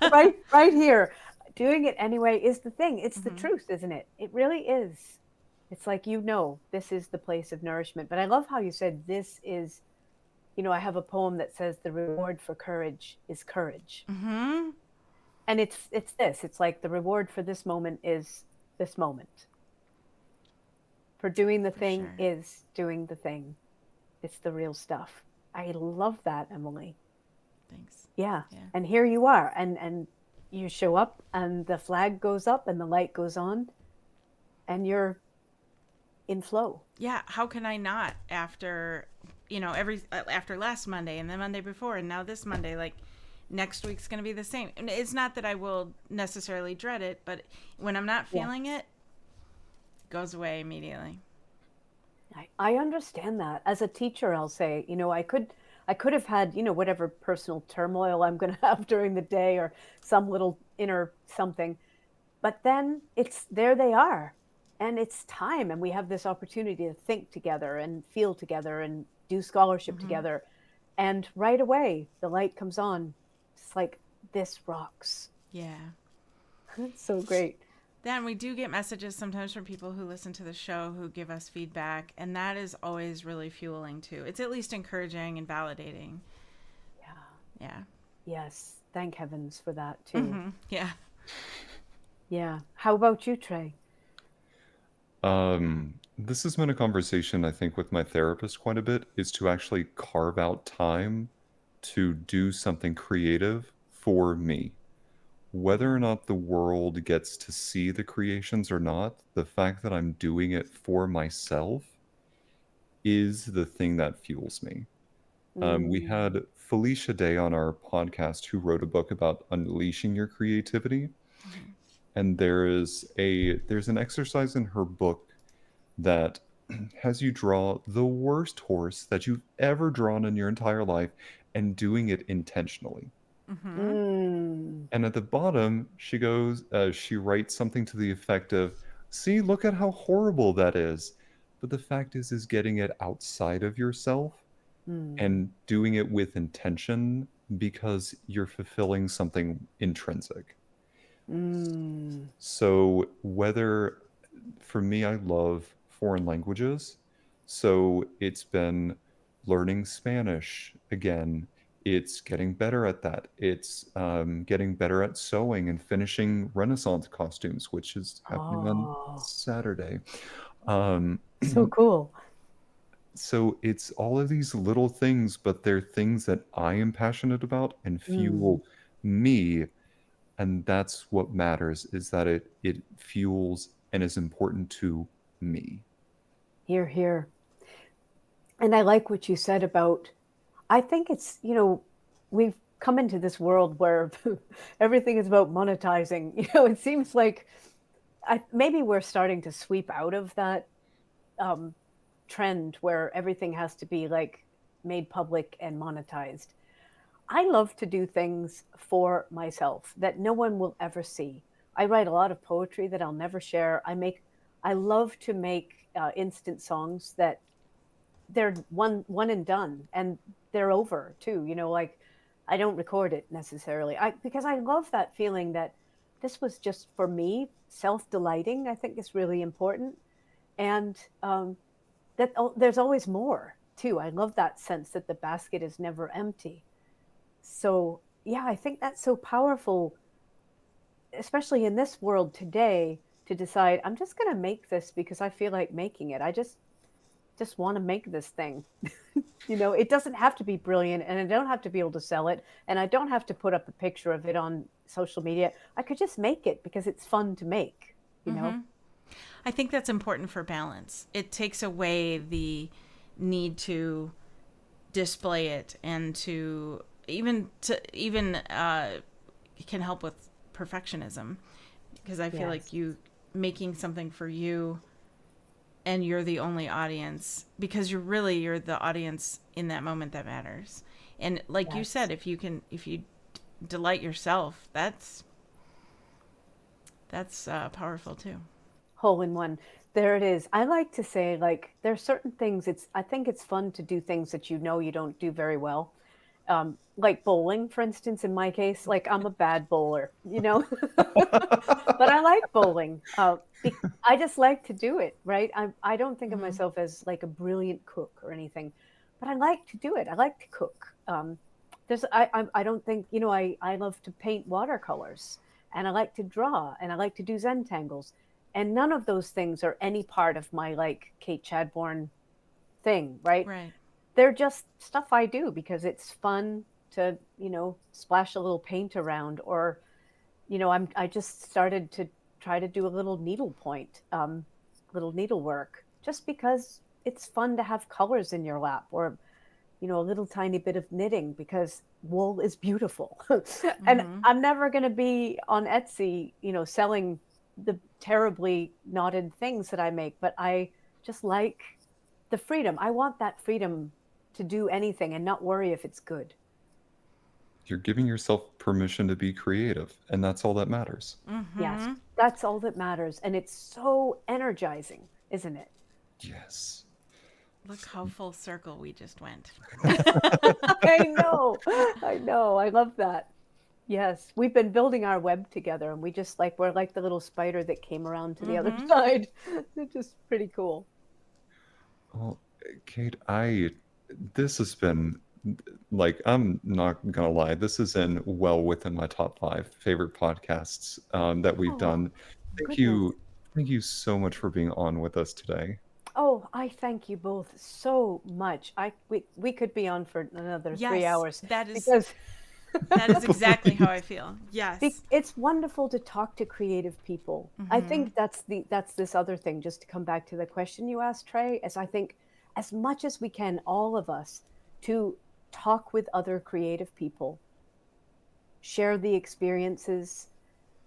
Right here. Doing it anyway is the thing. It's the Mm-hmm. truth, isn't it? It really is. It's like, this is the place of nourishment. But I love how you said this is, I have a poem that says the reward for courage is courage. Mm-hmm. And it's this. It's like the reward for this moment is this moment. For doing the For thing sure. is doing the thing. It's the real stuff. I love that, Emily. Thanks. Yeah. Yeah. And here you are. And you show up and the flag goes up and the light goes on and you're in flow. Yeah. How can I not after, after last Monday and the Monday before and now this Monday, like next week's going to be the same. And it's not that I will necessarily dread it, but when I'm not feeling it goes away immediately. I understand that. As a teacher, I'll say, I could have had, whatever personal turmoil I'm going to have during the day or some little inner something. But then there they are. And it's time. And we have this opportunity to think together and feel together and do scholarship Mm-hmm. together. And right away, the light comes on. It's like, this rocks. Yeah. It's so great. Then we do get messages sometimes from people who listen to the show who give us feedback, and that is always really fueling too. It's at least encouraging and validating. Yeah. Yeah. Yes. Thank heavens for that too. Mm-hmm. Yeah. Yeah. How about you, Trey? This has been a conversation, I think, with my therapist quite a bit, is to actually carve out time to do something creative for me. Whether or not the world gets to see the creations or not, the fact that I'm doing it for myself is the thing that fuels me. We Mm. had Felicia Day on our podcast who wrote a book about unleashing your creativity, Mhm. and there's an exercise in her book that has you draw the worst horse that you've ever drawn in your entire life and doing it intentionally. Mhm. Mm. And at the bottom, she writes something to the effect of, "See, look at how horrible that is." But the fact is getting it outside of yourself Mm. and doing it with intention because you're fulfilling something intrinsic. Mm. So whether for me, I love foreign languages. So it's been learning Spanish again. It's getting better at that. It's getting better at sewing and finishing Renaissance costumes, which is happening on Oh, Saturday. Um, so cool. so it's all of these little things, but they're things that I am passionate about and Mm. fuel me, and that's what matters, is that it fuels and is important to me. Here, here. And I like what you said about, I think it's, we've come into this world where everything is about monetizing. It seems like maybe we're starting to sweep out of that um, trend where everything has to be like made public and monetized. I love to do things for myself that no one will ever see. I write a lot of poetry that I'll never share. I love to make instant songs that they're one and done, and they're over too. Like I don't record it necessarily. Because I love that feeling that this was just for me, self delighting. I think is really important, and that there's always more too. I love that sense that the basket is never empty. So yeah, I think that's so powerful, especially in this world today, to decide I'm just going to make this because I feel like making it. I just want to make this thing. It doesn't have to be brilliant, and I don't have to be able to sell it, and I don't have to put up a picture of it on social media. I could just make it because it's fun to make, you know? Mhm. I think that's important for balance. It takes away the need to display it and to even it can help with perfectionism, because I feel like Yes. you making something for you and you're the only audience, because you're the audience in that moment that matters. And like you Yes. said, if you delight yourself, that's powerful too. Hole in one. There it is. I like to say, like, there are certain things, I think it's fun to do things that you don't do very well. Like bowling, for instance, in my case, like I'm a bad bowler, but I like bowling. I just like to do it, right? I don't think of Hmm. myself as like a brilliant cook or anything, but I like to do it. I like to cook. I don't think, I love to paint watercolors, and I like to draw, and I like to do Zentangles, and none of those things are any part of my like Kate Chadbourne thing, right? Right. They're just stuff I do because it's fun to, splash a little paint around, or, I just started to try to do a little needlepoint, little needlework, just because it's fun to have colors in your lap, or, a little tiny bit of knitting because wool is beautiful. And Hmm. I'm never going to be on Etsy, selling the terribly knotted things that I make, but I just like the freedom. I want that freedom to do anything and not worry if it's good. You're giving yourself permission to be creative, and that's all that matters. Yes, Hmm. that's all that matters. And it's so energizing, isn't it? Yes. Look how full circle we just went. I know. I know. I love that. Yes, we've been building our web together, and we're like the little spider that came around to the other Hmm. side. It's just pretty cool. Well, Kate, this has been, like, I'm not gonna lie, this is in well within my top 5 favorite podcasts that we've Oh, done. Thank goodness. you Thank you so much for being on with us today. Oh, I thank you both so much. We could be on for another three Yes, hours that is because that is exactly how I Please. feel. Yes. it's wonderful to talk to creative people. I Mm-hmm. think that's this other thing, just to come back to the question you asked, Trey, as I think as much as we can, all of us, to talk with other creative people, share the experiences,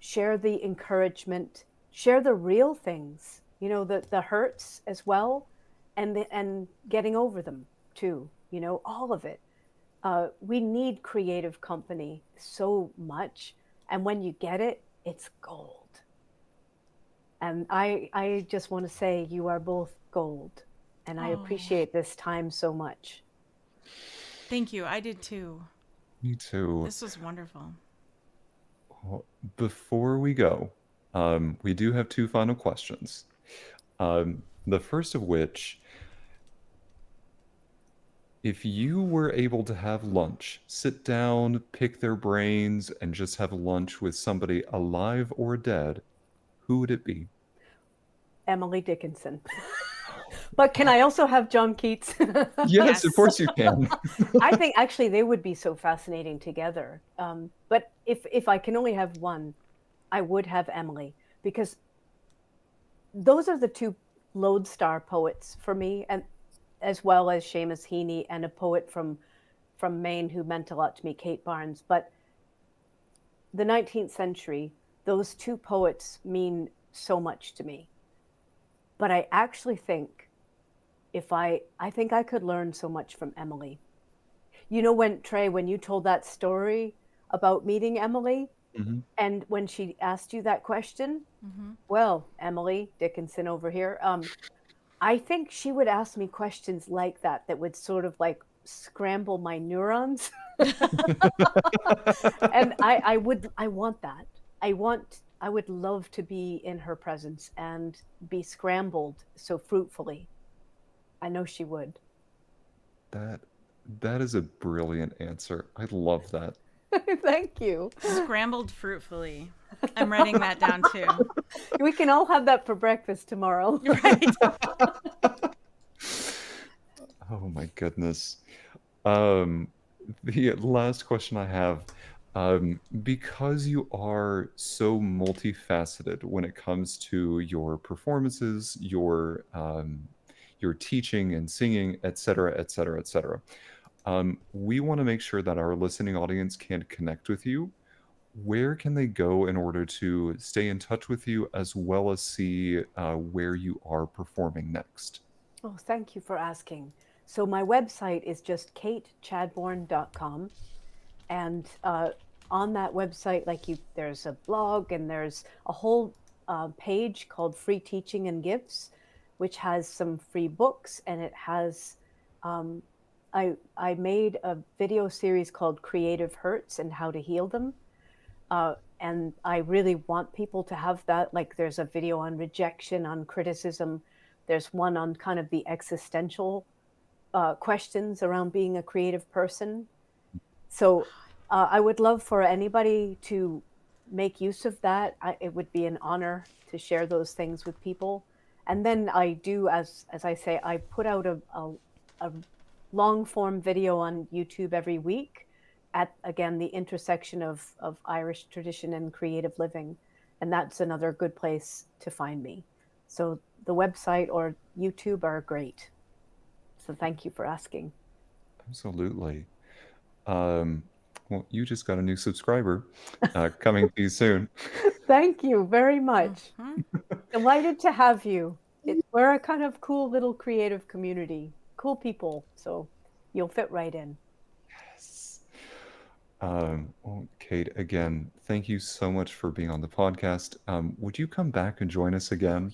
share the encouragement, share the real things, the hurts as well, and getting over them too, all of it. We need creative company so much, and when you get it, it's gold. And I just want to say you are both gold, and I Oh, appreciate this time so much. thank you. I did too. Me too. This was wonderful. Well, before we go, we do have two final questions. The first of which, if you were able to have lunch, sit down, pick their brains, and just have lunch with somebody alive or dead, who would it be? Emily Dickinson. But can I also have John Keats? Yes, of Yes. course you can. I think actually they would be so fascinating together. But if I can only have one, I would have Emily, because those are the two lodestar poets for me, and as well as Seamus Heaney and a poet from Maine who meant a lot to me, Kate Barnes. But the 19th century, those two poets mean so much to me. But I actually think if I think I could learn so much from Emily. When Trey, when you told that story about meeting Emily, Mhm. and when she asked you that question, Mm-hmm. well, Emily Dickinson over here, I think she would ask me questions like that would sort of like scramble my neurons. And I want that. I would love to be in her presence and be scrambled so fruitfully. I know she would. That that is a brilliant answer. I love that. Thank you. Scrambled fruitfully. I'm writing that down too. We can all have that for breakfast tomorrow. Right. Oh my goodness. Um, the last question I have, because you are so multifaceted when it comes to your performances, your teaching and singing, etc., etc., etc. We want to make sure that our listening audience can connect with you. Where can they go in order to stay in touch with you as well as see where you are performing next? Oh, thank you for asking. So my website is just katechadbourne.com. And on that website, there's a blog and there's a whole page called Free Teaching and Gifts, which has some free books, and it has. Um, I made a video series called Creative Hurts and How to Heal Them. And I really want people to have that. Like, there's a video on rejection, on criticism. There's one on kind of the existential questions around being a creative person. So I would love for anybody to make use of that. It would be an honor to share those things with people. And then I do, as I say, I put out a long form video on YouTube every week at, again, the intersection of Irish tradition and creative living. And that's another good place to find me. So the website or YouTube are great. So thank you for asking. Absolutely. Um, well, you just got a new subscriber coming to you soon. Thank you very much. Mhm. Delighted to have you. We're a kind of cool little creative community, cool people. So you'll fit right in. Yes. Well, Kate, again, thank you so much for being on the podcast. Would you come back and join us again?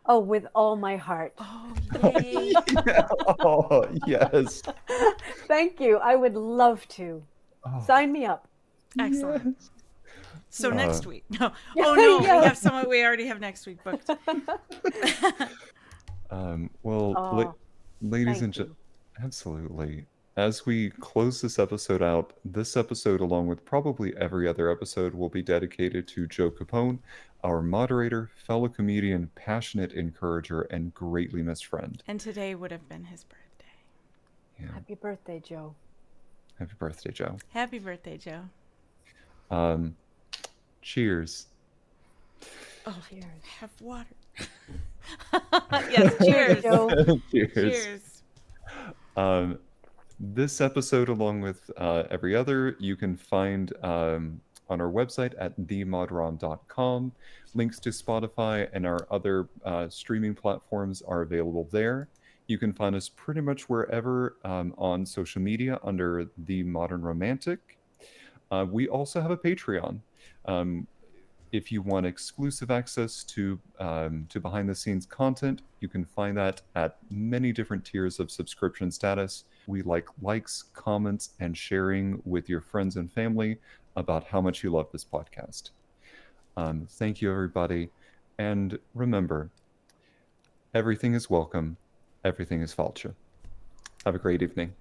Oh, with all my heart. Oh, yay. Yeah. Oh, yes. Thank you. I would love to. Oh, Sign me up. Excellent. yes. So Uh, next week. No. Oh no, Yeah. we have someone we already have next week booked. well, Oh, ladies thank and you. absolutely. as we close this episode out, this episode, along with probably every other episode, will be dedicated to Joe Capone, our moderator, fellow comedian, passionate encourager, and greatly missed friend. And today would have been his birthday. Yeah. Happy birthday, Joe. Happy birthday, Joe. Happy birthday, Joe. Cheers. Oh, Cheers. have water. Yes, cheers. Joe. Cheers. Cheers. This episode, along with every other, you can find on our website at themodrom.com. Links to Spotify and our other streaming platforms are available there. You can find us pretty much wherever on social media under The Modern Romantic. We also have a Patreon. If you want exclusive access to behind the scenes content, you can find that at many different tiers of subscription status. We like likes, comments, and sharing with your friends and family about how much you love this podcast. Thank you, everybody. And remember, everything is welcome, everything is falcha. Have a great evening.